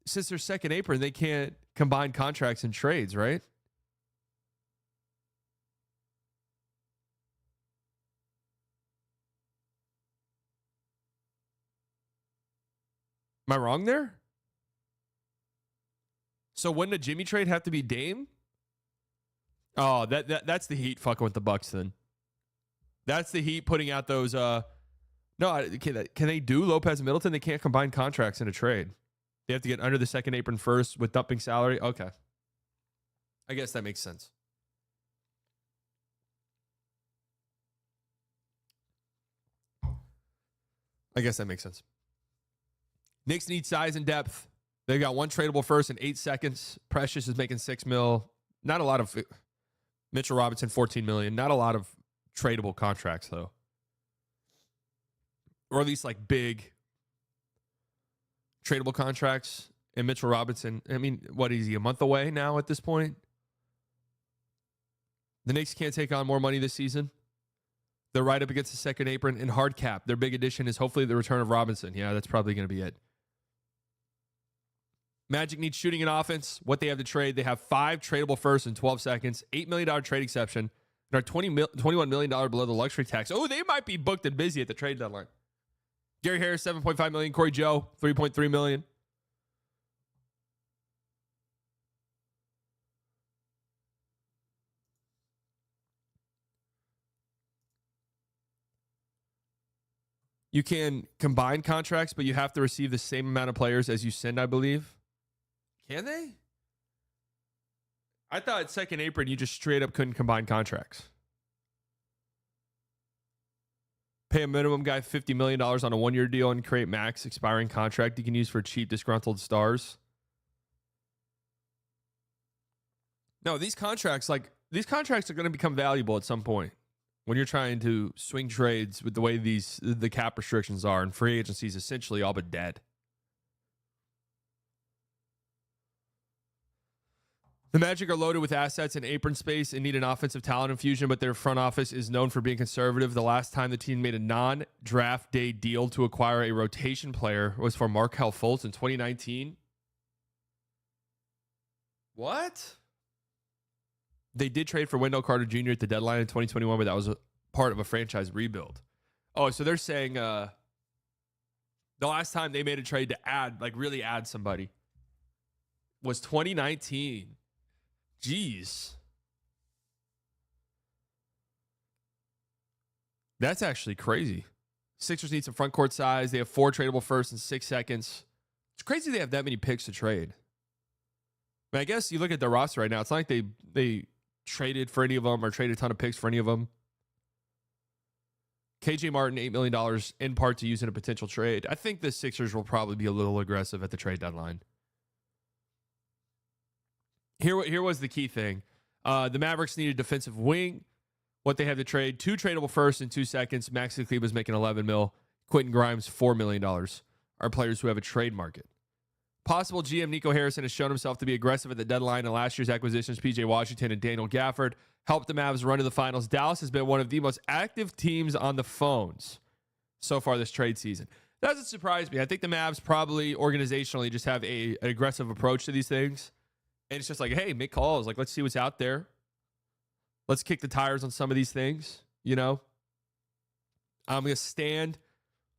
since they're second apron, they can't combine contracts and trades, right? Am I wrong there? So wouldn't a Jimmy trade have to be Dame? Oh, that's the Heat fucking with the Bucks then. That's the Heat putting out those. No, can they do Lopez and Middleton? They can't combine contracts in a trade. They have to get under the second apron first with dumping salary. Okay, I guess that makes sense. Knicks need size and depth. They've got one tradable first in 8 seconds. Precious is making $6 million. Not a lot of Mitchell Robinson, $14 million. Not a lot of tradable contracts though, or at least like big tradable contracts. And Mitchell Robinson, I mean, what is he, a month away now at this point? The Knicks can't take on more money this season. They're right up against the second apron and hard cap. Their big addition is hopefully the return of Robinson. Yeah, that's probably going to be it. Magic needs shooting and offense. What they have to trade, they have 5 tradable firsts in 12 seconds, $8 million trade exception, and are $21 million below the luxury tax. Oh, they might be booked and busy at the trade deadline. Gary Harris, $7.5 million. Corey Joe, $3.3 million. You can combine contracts, but you have to receive the same amount of players as you send, I believe. Can they? I thought at second apron, you just straight up couldn't combine contracts. Pay a minimum guy $50 million on a 1-year deal and create max expiring contract you can use for cheap disgruntled stars. No, these contracts are going to become valuable at some point when you're trying to swing trades with the way the cap restrictions are, and free agency is essentially all but dead. The Magic are loaded with assets and apron space and need an offensive talent infusion, but their front office is known for being conservative. The last time the team made a non-draft day deal to acquire a rotation player was for Markelle Fultz in 2019. What? They did trade for Wendell Carter Jr. at the deadline in 2021, but that was a part of a franchise rebuild. Oh, so they're saying the last time they made a trade to really add somebody was 2019. Jeez. That's actually crazy. Sixers need some front court size. They have 4 tradable firsts in 6 seconds. It's crazy they have that many picks to trade. I mean, I guess you look at their roster right now, it's not like they traded for any of them or traded a ton of picks for any of them. KJ Martin, $8 million in part to use in a potential trade. I think the Sixers will probably be a little aggressive at the trade deadline. Here was the key thing. The Mavericks need a defensive wing. What they have to trade, 2 tradable firsts in 2 seconds. Maxi Kleber's making $11 million. Quinton Grimes, $4 million. Are players who have a trade market. Possible GM Nico Harrison has shown himself to be aggressive at the deadline, and last year's acquisitions, PJ Washington and Daniel Gafford, helped the Mavs run to the finals. Dallas has been one of the most active teams on the phones so far this trade season. That doesn't surprise me. I think the Mavs probably organizationally just have an aggressive approach to these things. And it's just like, hey, make calls. Like, let's see what's out there. Let's kick the tires on some of these things, you know? I'm going to stand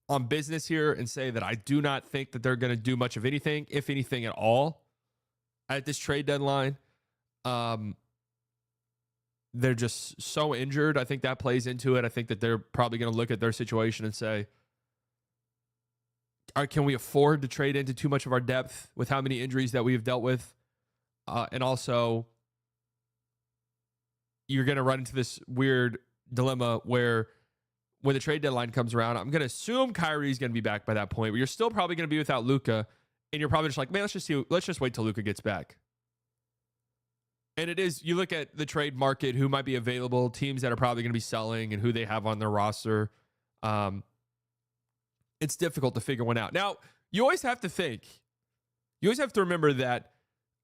on business here and say that I do not think that they're going to do much of anything, if anything at all, at this trade deadline. They're just so injured. I think that plays into it. I think that they're probably going to look at their situation and say, can we afford to trade into too much of our depth with how many injuries that we've dealt with? And also, you're going to run into this weird dilemma where when the trade deadline comes around, I'm going to assume Kyrie's going to be back by that point, but you're still probably going to be without Luka. And you're probably just like, man, let's just wait till Luka gets back. And it is, you look at the trade market, who might be available, teams that are probably going to be selling, and who they have on their roster. It's difficult to figure one out. Now, you always have to remember that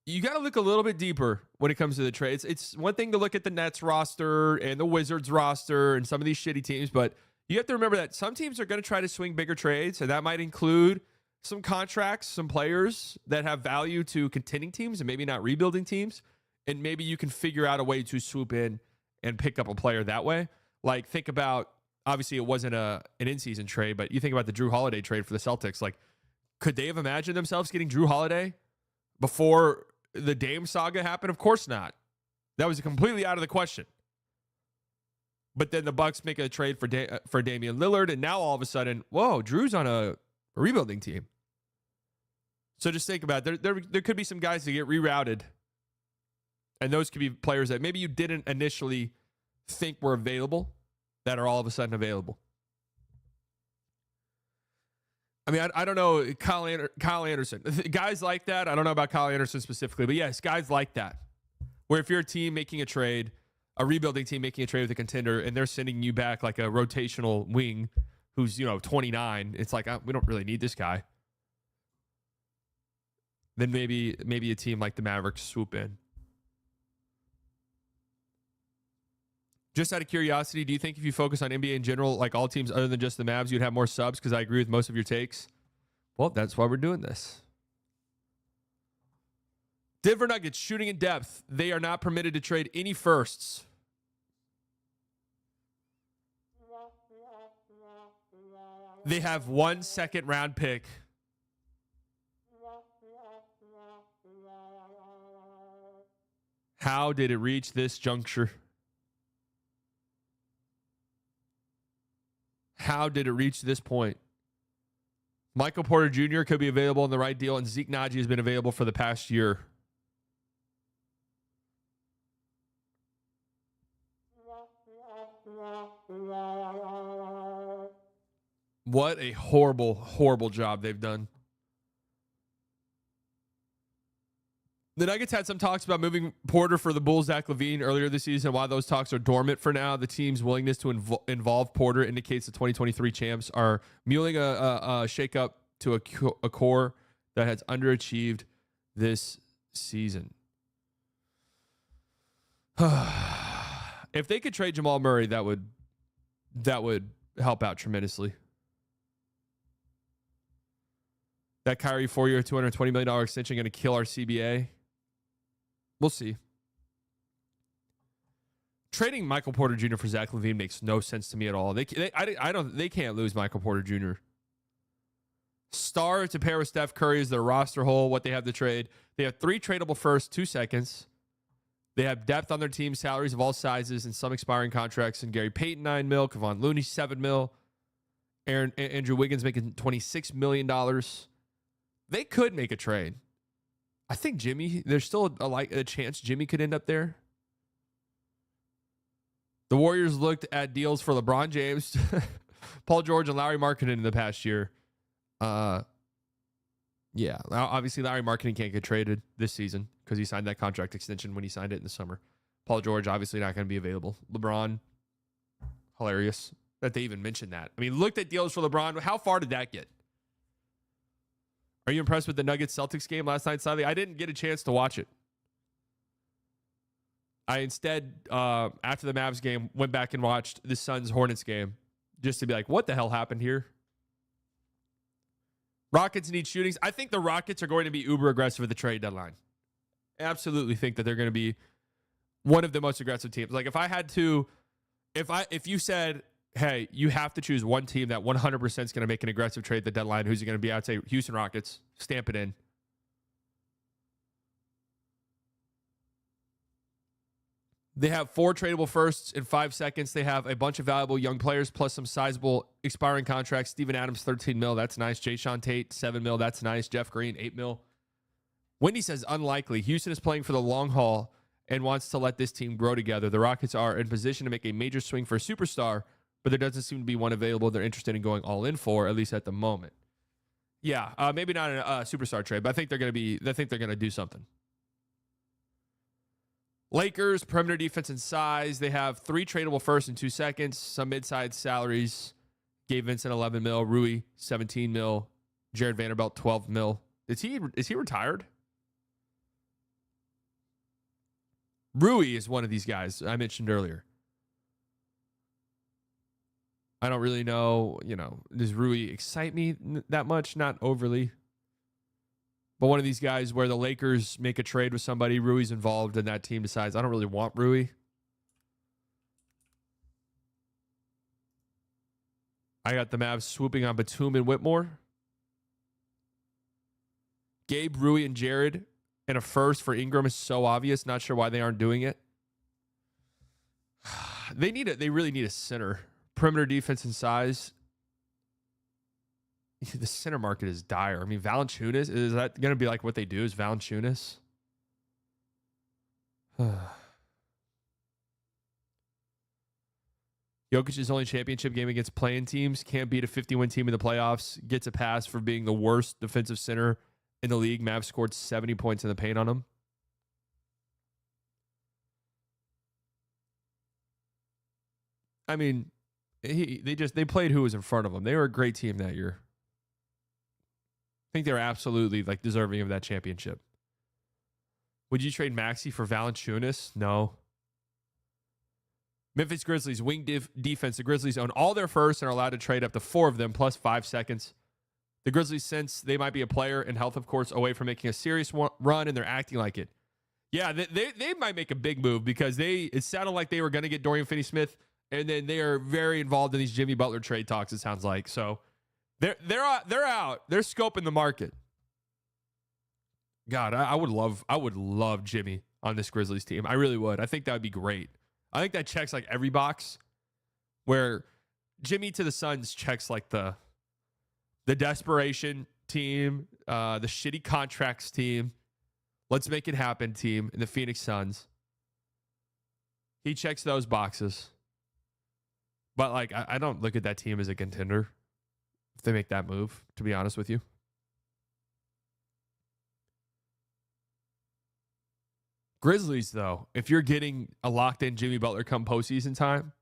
you got to look a little bit deeper when it comes to the trades. It's one thing to look at the Nets roster and the Wizards roster and some of these shitty teams, but you have to remember that some teams are going to try to swing bigger trades, and that might include some contracts, some players that have value to contending teams and maybe not rebuilding teams. And maybe you can figure out a way to swoop in and pick up a player that way. Like, think about, obviously it wasn't an in-season trade, but you think about the Drew Holiday trade for the Celtics. Like, could they have imagined themselves getting Drew Holiday before the Dame saga happened? Of course not. That was completely out of the question. But then the Bucks make a trade for Damian Lillard, and now all of a sudden, whoa, Drew's on a rebuilding team. So just think about it. There could be some guys that get rerouted. And those could be players that maybe you didn't initially think were available that are all of a sudden available. I mean, I don't know, Kyle Anderson. Guys like that, I don't know about Kyle Anderson specifically, but yes, guys like that. Where if you're a team making a trade, a rebuilding team making a trade with a contender, and they're sending you back like a rotational wing who's, 29, it's like, we don't really need this guy. Then maybe a team like the Mavericks swoop in. Just out of curiosity, do you think if you focus on NBA in general, like all teams other than just the Mavs, you'd have more subs? Because I agree with most of your takes. Well, that's why we're doing this. Denver Nuggets shooting in depth. They are not permitted to trade any firsts. They have 1 second round pick. How did it reach this juncture? How did it reach this point? Michael Porter Jr. could be available in the right deal, and Zeke Naji has been available for the past year. What a horrible, horrible job they've done. The Nuggets had some talks about moving Porter for the Bulls, Zach LaVine, earlier this season. While those talks are dormant for now, the team's willingness to involve Porter indicates the 2023 champs are mulling a shakeup to a core that has underachieved this season. If they could trade Jamal Murray, that would help out tremendously. That Kyrie 4-year, $220 million extension going to kill our CBA? We'll see. Trading Michael Porter Jr. for Zach LaVine makes no sense to me at all. They can't lose Michael Porter Jr. Star to pair with Steph Curry is their roster hole, what they have to trade. They have 3 tradable firsts, 2 seconds. They have depth on their team, salaries of all sizes, and some expiring contracts. And Gary Payton, $9 million. Kevon Looney, $7 million. Andrew Wiggins making $26 million. They could make a trade. I think Jimmy, there's still a chance Jimmy could end up there. The Warriors looked at deals for LeBron James, Paul George, and Lauri Markkanen in the past year. Yeah, obviously Lauri Markkanen can't get traded this season because he signed that contract extension when he signed it in the summer. Paul George, obviously not going to be available. LeBron, hilarious that they even mentioned that. I mean, looked at deals for LeBron. How far did that get? Are you impressed with the Nuggets-Celtics game last night, Sally? I didn't get a chance to watch it. I instead, after the Mavs game, went back and watched the Suns-Hornets game just to be like, what the hell happened here? Rockets need shootings. I think the Rockets are going to be uber aggressive at the trade deadline. I absolutely think that they're going to be one of the most aggressive teams. Like if you said, hey, you have to choose one team that 100% is going to make an aggressive trade at the deadline, who's it going to be? I'd say Houston Rockets. Stamp it in. They have 4 tradable firsts in 5 seconds. They have a bunch of valuable young players plus some sizable expiring contracts. Steven Adams, $13 million. That's nice. Jayshawn Tate, $7 million. That's nice. Jeff Green, $8 million. Wendy says unlikely. Houston is playing for the long haul and wants to let this team grow together. The Rockets are in position to make a major swing for a superstar, but there doesn't seem to be one available they're interested in going all in for, at least at the moment. Yeah, maybe not a superstar trade, but I think they're going to do something. Lakers, perimeter defense and size. They have 3 tradable firsts and 2 seconds. Some mid-sized salaries. Gabe Vincent, 11 mil. Rui, 17 mil. Jared Vanderbilt, 12 mil. Is he retired? Rui is one of these guys I mentioned earlier. I don't really know, does Rui excite me that much? Not overly. But one of these guys where the Lakers make a trade with somebody, Rui's involved, and that team decides, I don't really want Rui. I got the Mavs swooping on Batum and Whitmore. Gabe, Rui, and Jared, and a first for Ingram is so obvious. Not sure why they aren't doing it. They really need a center. Perimeter defense and size. The center market is dire. I mean, Valanciunas, is that going to be like what they do? Is Valanciunas? Jokic's only championship game against play-in teams. Can't beat a 50-win team in the playoffs. Gets a pass for being the worst defensive center in the league. Mavs scored 70 points in the paint on him. I mean, they played who was in front of them. They were a great team that year. I think they were absolutely deserving of that championship. Would you trade Maxey for Valanciunas? No. Memphis Grizzlies, wing defense. The Grizzlies own all their firsts and are allowed to trade up to 4 of them plus 5 seconds. The Grizzlies sense they might be a player and health, of course, away from making a serious run, and they're acting like it. Yeah, they might make a big move because it sounded like they were going to get Dorian Finney-Smith, and then they are very involved in these Jimmy Butler trade talks, it sounds like. So they're out. They're scoping the market. God, I would love Jimmy on this Grizzlies team. I really would. I think that would be great. I think that checks like every box, where Jimmy to the Suns checks like the desperation team, the shitty contracts team, let's make it happen team, and the Phoenix Suns. He checks those boxes. But I don't look at that team as a contender if they make that move, to be honest with you. Grizzlies, though, if you're getting a locked-in Jimmy Butler come postseason time,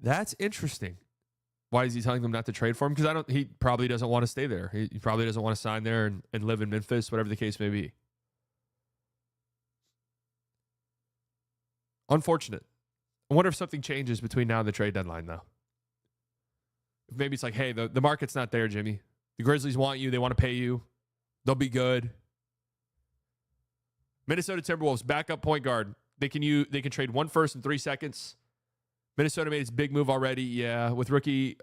that's interesting. Why is he telling them not to trade for him? Because he probably doesn't want to stay there. He probably doesn't want to sign there and live in Memphis, whatever the case may be. Unfortunate. I wonder if something changes between now and the trade deadline, though. If maybe it's like, hey, the market's not there, Jimmy. The Grizzlies want you. They want to pay you. They'll be good. Minnesota Timberwolves, backup point guard. They can trade 1 first and 3 seconds. Minnesota made its big move already. Yeah, with rookie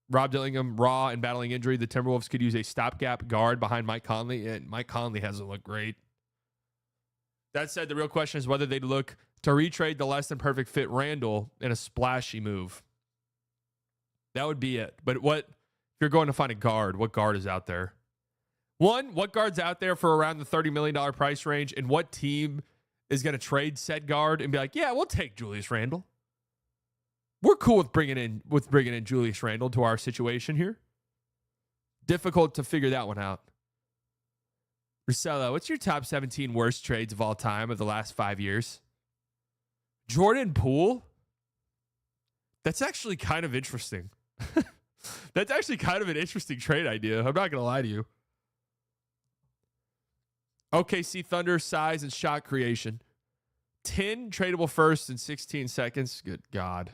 Rob Dillingham raw and battling injury, the Timberwolves could use a stopgap guard behind Mike Conley, and Mike Conley hasn't looked great. That said, the real question is whether they'd look to retrade the less than perfect fit Randall in a splashy move. That would be it. But if you're going to find a guard, what guard is out there? One, what guard's out there for around the $30 million price range, and what team is going to trade said guard and be like, yeah, we'll take Julius Randle. We're cool with bringing in Julius Randle to our situation here. Difficult to figure that one out. Rosello, what's your top 17 worst trades of all time of the last 5 years? Jordan Poole? That's actually kind of interesting. That's actually kind of an interesting trade idea. I'm not going to lie to you. OKC Thunder, size and shot creation. 10 tradable firsts in 16 seconds. Good God.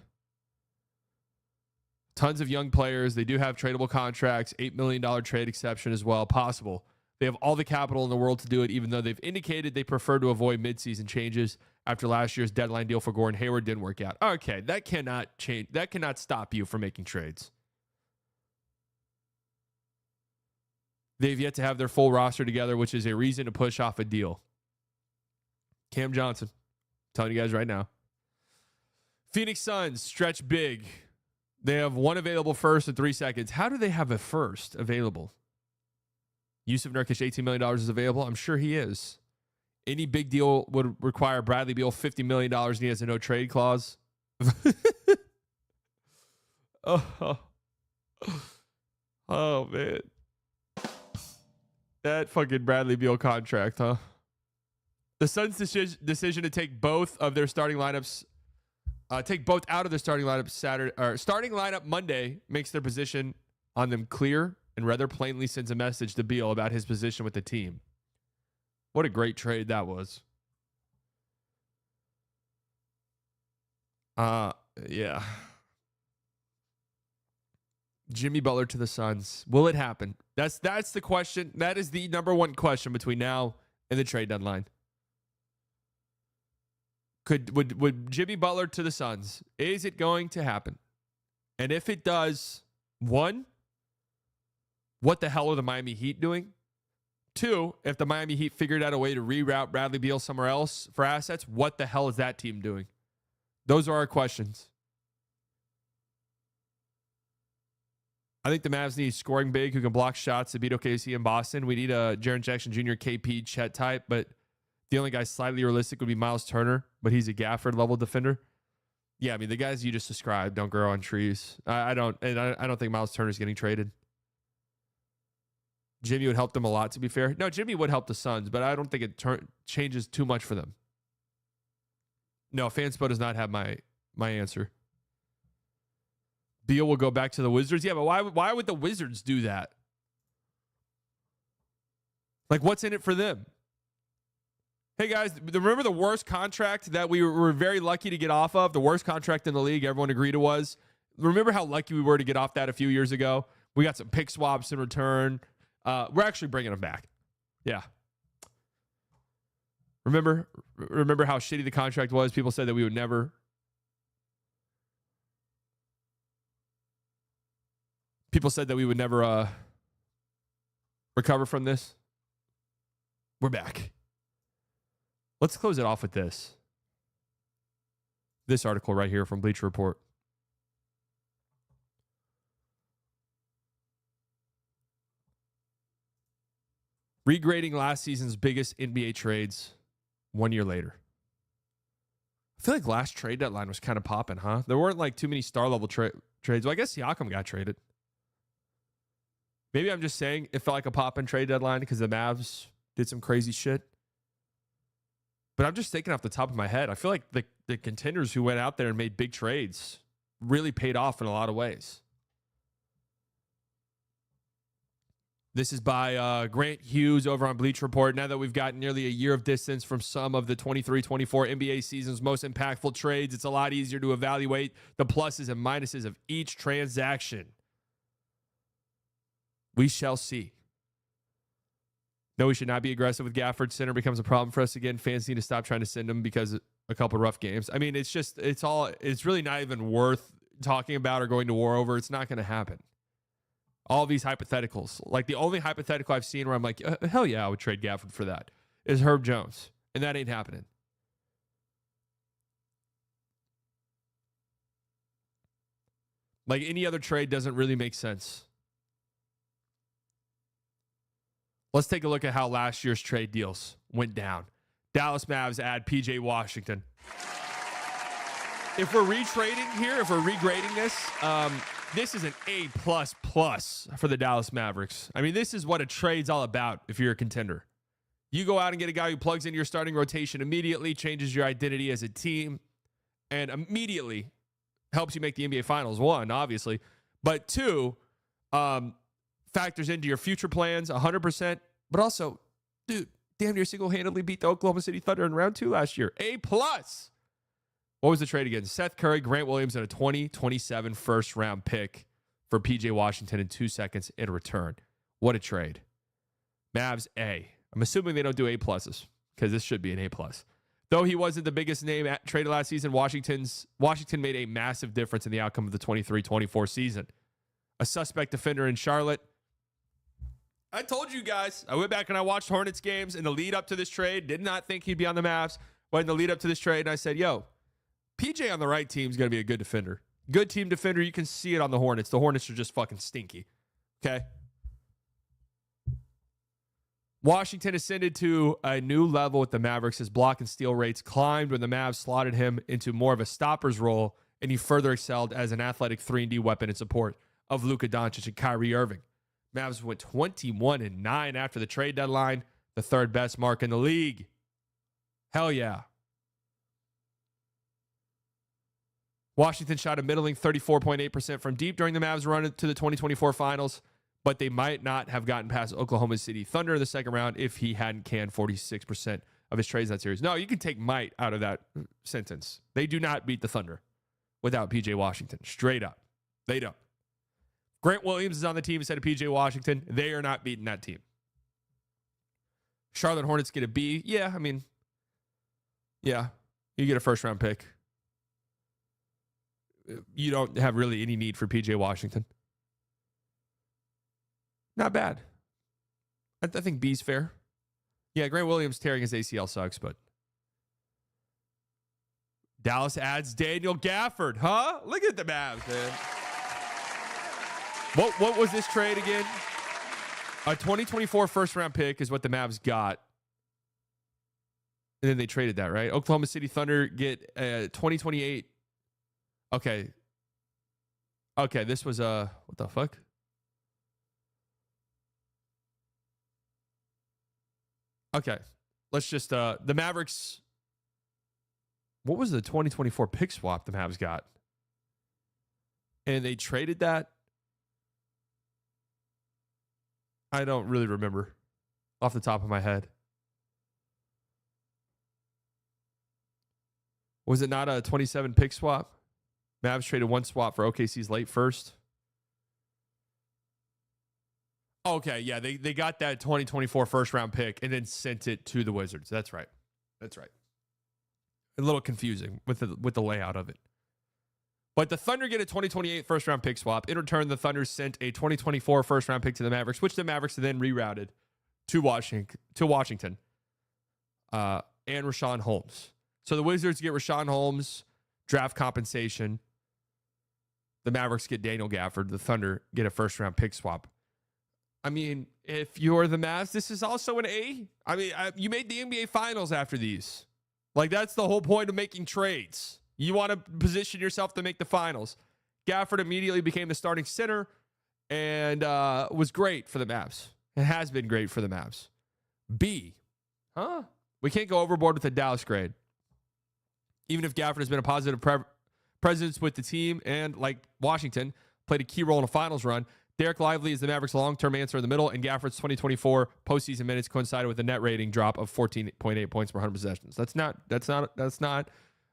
Tons of young players. They do have tradable contracts. $8 million trade exception as well. Possible. They have all the capital in the world to do it, even though they've indicated they prefer to avoid midseason changes after last year's deadline deal for Gordon Hayward didn't work out. Okay, that cannot change. That cannot stop you from making trades. They've yet to have their full roster together, which is a reason to push off a deal. Cam Johnson, telling you guys right now. Phoenix Suns, stretch big. They have 1 available first in 3 seconds. How do they have a first available? Yusuf Nurkic, $18 million is available. I'm sure he is. Any big deal would require Bradley Beal $50 million, and he has a no-trade clause. Oh, man. That fucking Bradley Beal contract, huh? The Suns' decision to take both of their starting lineups, take both out of their starting lineup Saturday or starting lineup Monday makes their position on them clear and rather plainly sends a message to Beal about his position with the team. What a great trade that was. Yeah. Jimmy Butler to the Suns. Will it happen? That's the question. That is the number one question between now and the trade deadline. Would Jimmy Butler to the Suns? Is it going to happen? And if it does, one, what the hell are the Miami Heat doing? Two, if the Miami Heat figured out a way to reroute Bradley Beal somewhere else for assets, what the hell is that team doing? Those are our questions. I think the Mavs need scoring big who can block shots to beat OKC in Boston. We need a Jaren Jackson Jr., KP, Chet type, but the only guy slightly realistic would be Miles Turner, but he's a Gafford level defender. Yeah, I mean, the guys you just described don't grow on trees. I don't think Miles Turner's getting traded. Jimmy would help them a lot, to be fair. No, Jimmy would help the Suns, but I don't think it changes too much for them. No, Fanspo does not have my answer. Beal will go back to the Wizards. Yeah, but why would the Wizards do that? Like, what's in it for them? Hey, guys, remember the worst contract that we were very lucky to get off of? The worst contract in the league, everyone agreed it was. Remember how lucky we were to get off that a few years ago? We got some pick swaps in return. We're actually bringing them back. Yeah. Remember how shitty the contract was? People said that we would never. People said that we would never recover from this. We're back. Let's close it off with this. This article right here from Bleacher Report. Regrading last season's biggest NBA trades 1 year later. I feel like last trade deadline was kind of popping, huh? There weren't like too many star level trades. Well, I guess Siakam got traded. Maybe I'm just saying it felt like a pop-in trade deadline because the Mavs did some crazy shit. But I'm just thinking off the top of my head, I feel like the contenders who went out there and made big trades really paid off in a lot of ways. This is by Grant Hughes over on Bleacher Report. Now that we've got nearly a year of distance from some of the 23-24 NBA season's most impactful trades, it's a lot easier to evaluate the pluses and minuses of each transaction. We shall see. No, we should not be aggressive with Gafford. Center becomes a problem for us again. Fans need to stop trying to send him because of a couple rough games. I mean, it's really not even worth talking about or going to war over. It's not going to happen. All these hypotheticals. Like the only hypothetical I've seen where I'm like, hell yeah, I would trade Gafford for that is Herb Jones. And that ain't happening. Like any other trade doesn't really make sense. Let's take a look at how last year's trade deals went down. Dallas Mavs add PJ Washington. If we're retrading here, if we're regrading this, this is an A++ for the Dallas Mavericks. I mean, this is what a trade's all about if you're a contender. You go out and get a guy who plugs into your starting rotation immediately, changes your identity as a team, and immediately helps you make the NBA Finals, one, obviously. But two, factors into your future plans 100%, but also, dude, damn near single-handedly beat the Oklahoma City Thunder in round 2 last year. A+. What was the trade again? Seth Curry, Grant Williams, and a 2027 first-round pick for P.J. Washington in 2 seconds in return. What a trade. Mavs, A. I'm assuming they don't do A+, because this should be an A+. Though he wasn't the biggest name traded last season, Washington made a massive difference in the outcome of the 23-24 season. A suspect defender in Charlotte. I told you guys, I went back and I watched Hornets games in the lead up to this trade. Did not think he'd be on the Mavs. But in the lead up to this trade, and I said, yo, PJ on the right team is going to be a good defender. Good team defender. You can see it on the Hornets. The Hornets are just fucking stinky. Okay? Washington ascended to a new level with the Mavericks. His block and steal rates climbed when the Mavs slotted him into more of a stopper's role, and he further excelled as an athletic 3-and-D weapon in support of Luka Doncic and Kyrie Irving. Mavs went 21-9 after the trade deadline, the third best mark in the league. Hell yeah. Washington shot a middling 34.8% from deep during the Mavs run to the 2024 finals, but they might not have gotten past Oklahoma City Thunder in the second round if he hadn't canned 46% of his trades in that series. No, you can take might out of that sentence. They do not beat the Thunder without PJ Washington. Straight up. They don't. Grant Williams is on the team instead of PJ Washington. They are not beating that team. Charlotte Hornets get a B. Yeah, I mean, yeah, you get a first round pick. You don't have really any need for PJ Washington. Not bad. I think B's fair. Yeah, Grant Williams tearing his ACL sucks, but Dallas adds Daniel Gafford. Huh? Look at the Mavs, man. What was this trade again? A 2024 first-round pick is what the Mavs got. And then they traded that, right? Oklahoma City Thunder get 2028. Okay. Okay, this was what the fuck? Okay. Let's just the Mavericks. What was the 2024 pick swap the Mavs got? And they traded that. I don't really remember off the top of my head. Was it not a 27 pick swap? Mavs traded one swap for OKC's late first. Okay, yeah, they got that 2024 first round pick and then sent it to the Wizards. That's right. That's right. A little confusing with the layout of it. But the Thunder get a 2028 first round pick swap. In return, the Thunder sent a 2024 first round pick to the Mavericks, which the Mavericks then rerouted to Washington and Rashawn Holmes. So the Wizards get Rashawn Holmes, draft compensation. The Mavericks get Daniel Gafford. The Thunder get a first round pick swap. I mean, if you're the Mavs, this is also an A. I mean, you made the NBA Finals after these. Like, that's the whole point of making trades. You want to position yourself to make the finals. Gafford immediately became the starting center and was great for the Mavs. It has been great for the Mavs. B. Huh? We can't go overboard with the Dallas grade. Even if Gafford has been a positive presence with the team and, like Washington, played a key role in a finals run, Derek Lively is the Mavericks' long-term answer in the middle, and Gafford's 2024 postseason minutes coincided with a net rating drop of 14.8 points per 100 possessions. That's not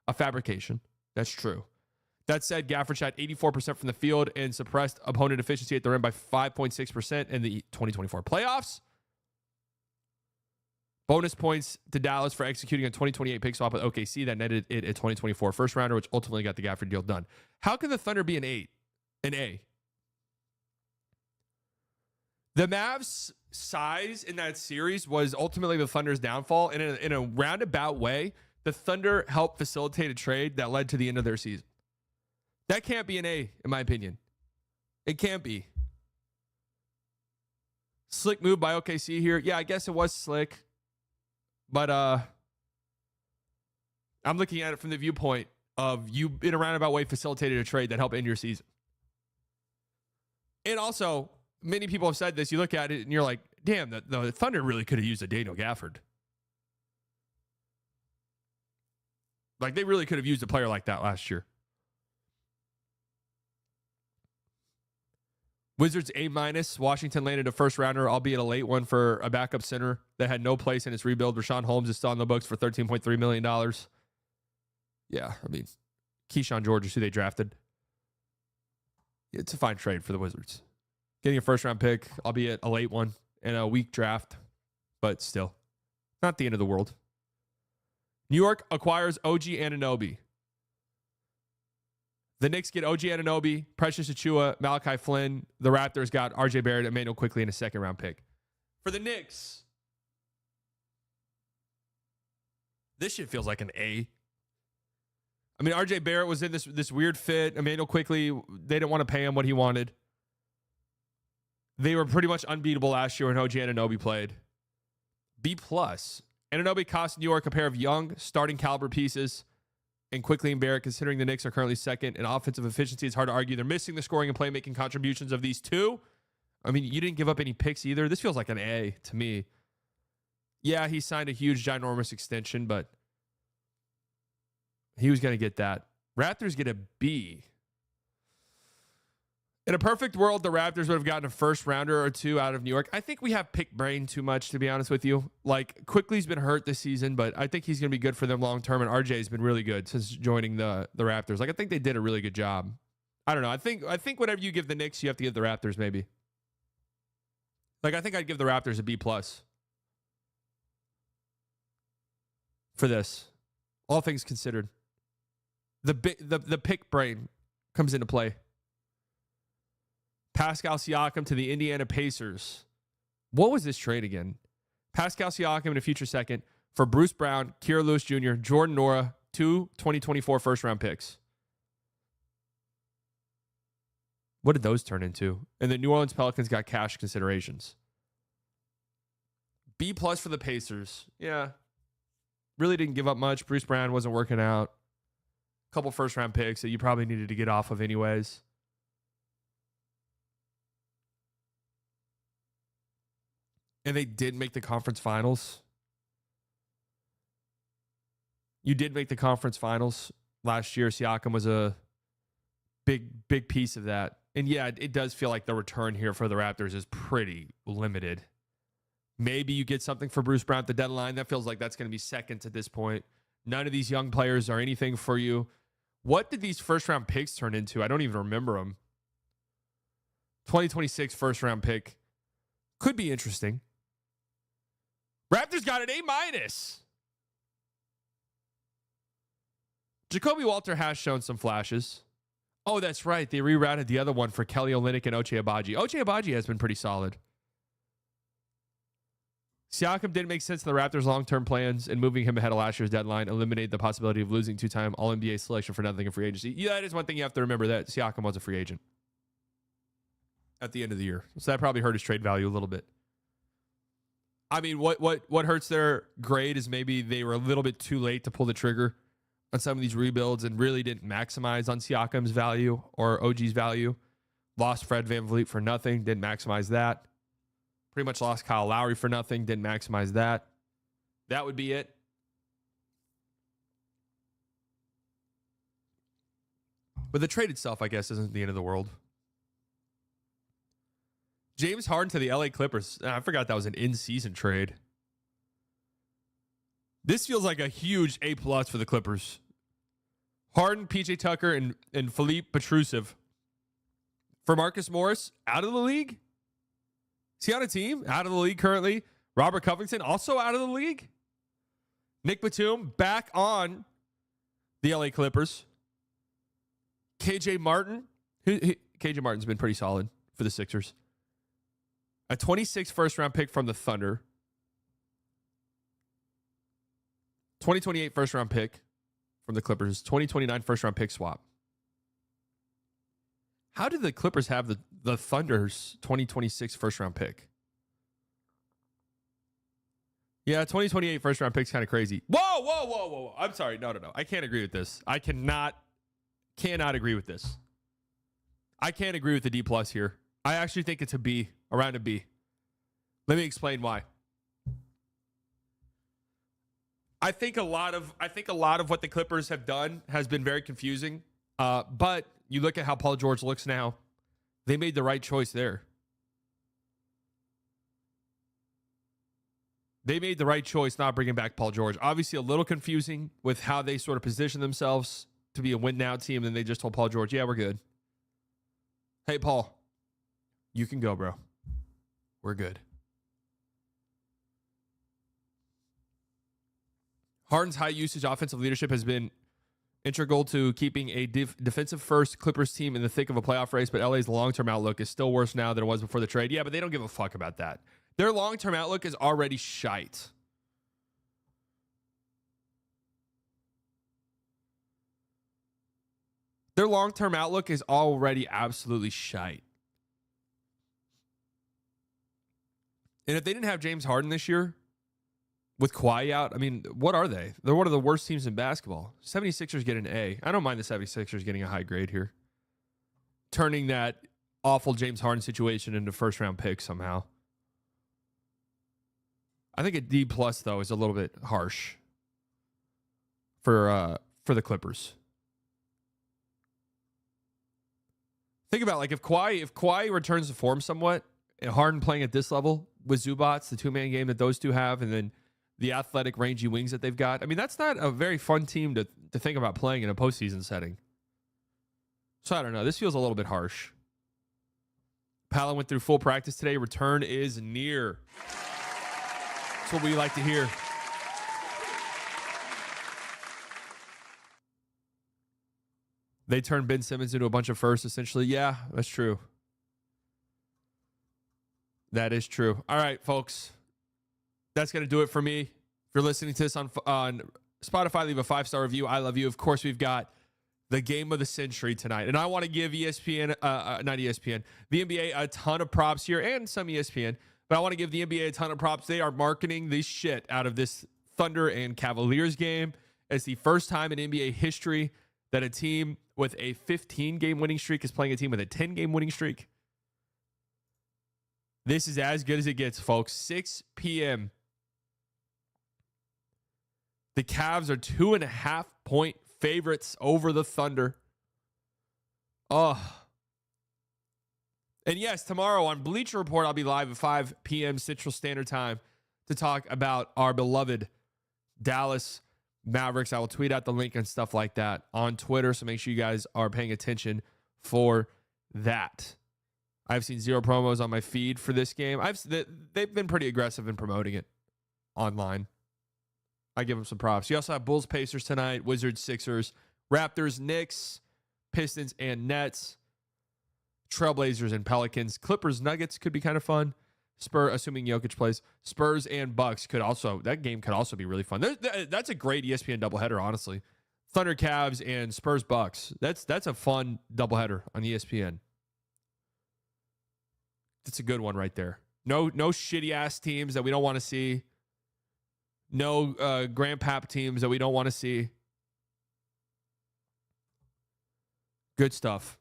a fabrication. That's true. That said, Gafford shot 84% from the field and suppressed opponent efficiency at the rim by 5.6% in the 2024 playoffs. Bonus points to Dallas for executing a 2028 pick swap with OKC that netted it a 2024 first rounder, which ultimately got the Gafford deal done. How can the Thunder be an A? The Mavs' size in that series was ultimately the Thunder's downfall, and in a roundabout way, the Thunder helped facilitate a trade that led to the end of their season. That can't be an A, in my opinion. It can't be. Slick move by OKC here. Yeah, I guess it was slick. But I'm looking at it from the viewpoint of you, in a roundabout way, facilitated a trade that helped end your season. And also, many people have said this. You look at it and you're like, damn, the Thunder really could have used a Daniel Gafford. Like, they really could have used a player like that last year. Wizards A-. Washington landed a first rounder, albeit a late one, for a backup center that had no place in its rebuild. Rashawn Holmes is still on the books for $13.3 million. Yeah, I mean, Keyshawn George is who they drafted. It's a fine trade for the Wizards. Getting a first round pick, albeit a late one, and a weak draft, but still, not the end of the world. New York acquires OG Anunoby. The Knicks get OG Anunoby, Precious Achiuwa, Malachi Flynn. The Raptors got RJ Barrett, Emmanuel Quickley, and a second round pick. For the Knicks, this shit feels like an A. I mean, RJ Barrett was in this weird fit. Emmanuel Quickley, they didn't want to pay him what he wanted. They were pretty much unbeatable last year when OG Anunoby played. B+. Anunoby cost New York a pair of young, starting caliber pieces. And Quickley and Barrett, considering the Knicks are currently second in offensive efficiency, it's hard to argue they're missing the scoring and playmaking contributions of these two. I mean, you didn't give up any picks either. This feels like an A to me. Yeah, he signed a huge, ginormous extension, but he was going to get that. Raptors get a B. In a perfect world, the Raptors would have gotten a first rounder or two out of New York. I think we have pick brain too much, to be honest with you. Like, Quickly's been hurt this season, but I think he's going to be good for them long term. And RJ's been really good since joining the Raptors. Like, I think they did a really good job. I don't know. I think whatever you give the Knicks, you have to give the Raptors maybe. Like, I think I'd give the Raptors a B+ for this. All things considered. The pick brain comes into play. Pascal Siakam to the Indiana Pacers. What was this trade again? Pascal Siakam in a future second for Bruce Brown, Kira Lewis Jr., Jordan Nora, 2 2024 first-round picks. What did those turn into? And the New Orleans Pelicans got cash considerations. B+ for the Pacers. Yeah. Really didn't give up much. Bruce Brown wasn't working out. A couple first-round picks that you probably needed to get off of anyways. And they did make the conference finals. You did make the conference finals last year. Siakam was a big piece of that. And yeah, it does feel like the return here for the Raptors is pretty limited. Maybe you get something for Bruce Brown at the deadline. That feels like that's going to be seconds at this point. None of these young players are anything for you. What did these first-round picks turn into? I don't even remember them. 2026 first-round pick. Could be interesting. Raptors got an A-. Jacoby Walter has shown some flashes. Oh, that's right. They rerouted the other one for Kelly Olynyk and Ochai Agbaji. Ochai Agbaji has been pretty solid. Siakam didn't make sense to the Raptors' long-term plans, and moving him ahead of last year's deadline eliminated the possibility of losing two-time All-NBA selection for nothing in free agency. Yeah, that is one thing you have to remember, that Siakam was a free agent at the end of the year. So that probably hurt his trade value a little bit. I mean, what hurts their grade is maybe they were a little bit too late to pull the trigger on some of these rebuilds and really didn't maximize on Siakam's value or OG's value. Lost Fred VanVleet for nothing, didn't maximize that. Pretty much lost Kyle Lowry for nothing, didn't maximize that. That would be it. But the trade itself, I guess, isn't the end of the world. James Harden to the LA Clippers. I forgot that was an in-season trade. This feels like a huge A+ for the Clippers. Harden, PJ Tucker, and Philippe Petrusev. For Marcus Morris, out of the league? Is he on a team? Out of the league currently. Robert Covington, also out of the league. Nick Batum, back on the LA Clippers. KJ Martin. KJ Martin's been pretty solid for the Sixers. A 26 first-round pick from the Thunder. 2028 first-round pick from the Clippers. 2029 first-round pick swap. How did the Clippers have the Thunder's 2026 first-round pick? Yeah, 2028 first-round pick's kind of crazy. Whoa. I'm sorry. No. I can't agree with this. I cannot agree with this. I can't agree with the D+ here. I actually think it's a B, around a B. Let me explain why. I think a lot of what the Clippers have done has been very confusing. But you look at how Paul George looks now. They made the right choice there. They made the right choice not bringing back Paul George. Obviously, a little confusing with how they sort of position themselves to be a win-now team. And they just told Paul George, yeah, we're good. Hey, Paul, you can go, bro. We're good. Harden's high-usage offensive leadership has been integral to keeping a defensive-first Clippers team in the thick of a playoff race, but LA's long-term outlook is still worse now than it was before the trade. Yeah, but they don't give a fuck about that. Their long-term outlook is already shite. Their long-term outlook is already absolutely shite. And if they didn't have James Harden this year, with Kawhi out, I mean, what are they? They're one of the worst teams in basketball. 76ers get an A. I don't mind the 76ers getting a high grade here. Turning that awful James Harden situation into first round pick somehow. I think a D plus though is a little bit harsh for the Clippers. Think about like if Kawhi returns to form somewhat, and Harden playing at this level with Zubats, the two-man game that those two have, and then the athletic, rangy wings that they've got. I mean, that's not a very fun team to think about playing in a postseason setting. So I don't know. This feels a little bit harsh. Palin went through full practice today. Return is near. That's what we like to hear. They turned Ben Simmons into a bunch of firsts, essentially. Yeah, that's true. That is true. All right, folks. That's going to do it for me. If you're listening to this on Spotify, leave a 5-star review. I love you. Of course, we've got the game of the century tonight. And I want to give ESPN, not ESPN, the NBA a ton of props here and some ESPN. But I want to give the NBA a ton of props. They are marketing the shit out of this Thunder and Cavaliers game. It's the first time in NBA history that a team with a 15-game winning streak is playing a team with a 10-game winning streak. This is as good as it gets, folks. 6 p.m. The Cavs are 2.5-point favorites over the Thunder. Oh. And yes, tomorrow on Bleacher Report, I'll be live at 5 p.m. Central Standard Time to talk about our beloved Dallas Mavericks. I will tweet out the link and stuff like that on Twitter, so make sure you guys are paying attention for that. I've seen 0 promos on my feed for this game. They've been pretty aggressive in promoting it online. I give them some props. You also have Bulls, Pacers tonight, Wizards, Sixers, Raptors, Knicks, Pistons, and Nets, Trailblazers and Pelicans, Clippers, Nuggets could be kind of fun. Assuming Jokic plays, Spurs and Bucks that game could also be really fun. That's a great ESPN doubleheader, honestly. Thunder, Cavs, and Spurs, Bucks. That's a fun doubleheader on ESPN. That's a good one right there. No shitty ass teams that we don't want to see. No grandpap teams that we don't want to see. Good stuff.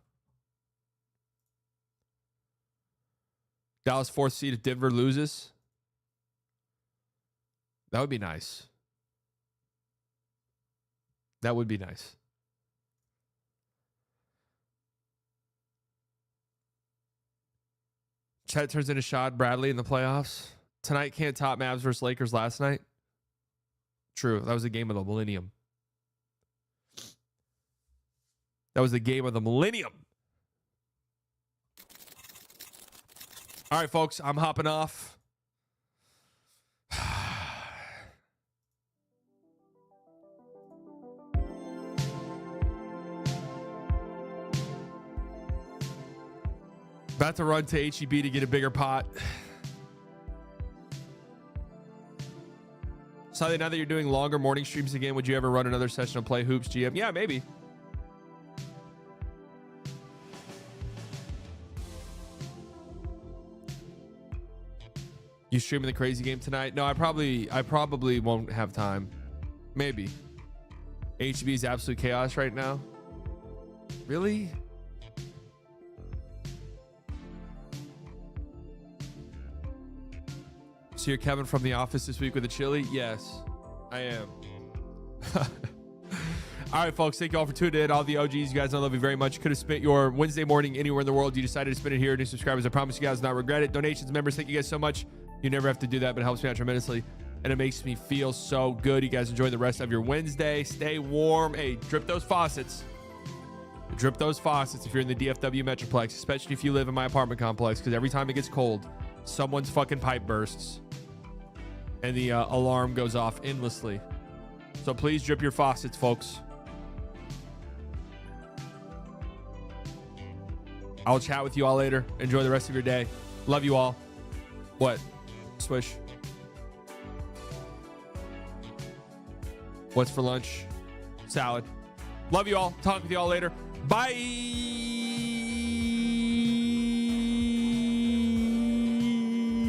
Dallas 4th seed if Denver loses. That would be nice. That would be nice. Chet turns into Shad Bradley in the playoffs. Tonight can't top Mavs versus Lakers last night. True. That was the game of the millennium. That was the game of the millennium. All right, folks, I'm hopping off. About to run to HEB to get a bigger pot. Sally, now that you're doing longer morning streams again, would you ever run another session of Play Hoops GM? Yeah, maybe. You streaming the crazy game tonight? No, I probably won't have time. Maybe. HB is absolute chaos right now. Really? So you're Kevin from The Office this week with a chili? Yes, I am. All right, folks. Thank you all for tuning in. All the OGs, you guys, I love you very much. Could have spent your Wednesday morning anywhere in the world. You decided to spend it here. New subscribers, I promise you guys not regret it. Donations, members, thank you guys so much. You never have to do that, but it helps me out tremendously. And it makes me feel so good. You guys enjoy the rest of your Wednesday. Stay warm. Hey, drip those faucets. Drip those faucets if you're in the DFW Metroplex, especially if you live in my apartment complex, because every time it gets cold, someone's fucking pipe bursts and the alarm goes off endlessly. So please drip your faucets, folks. I'll chat with you all later. Enjoy the rest of your day. Love you all. What? Swish. What's for lunch? Salad. Love you all. Talk with you all later. Bye.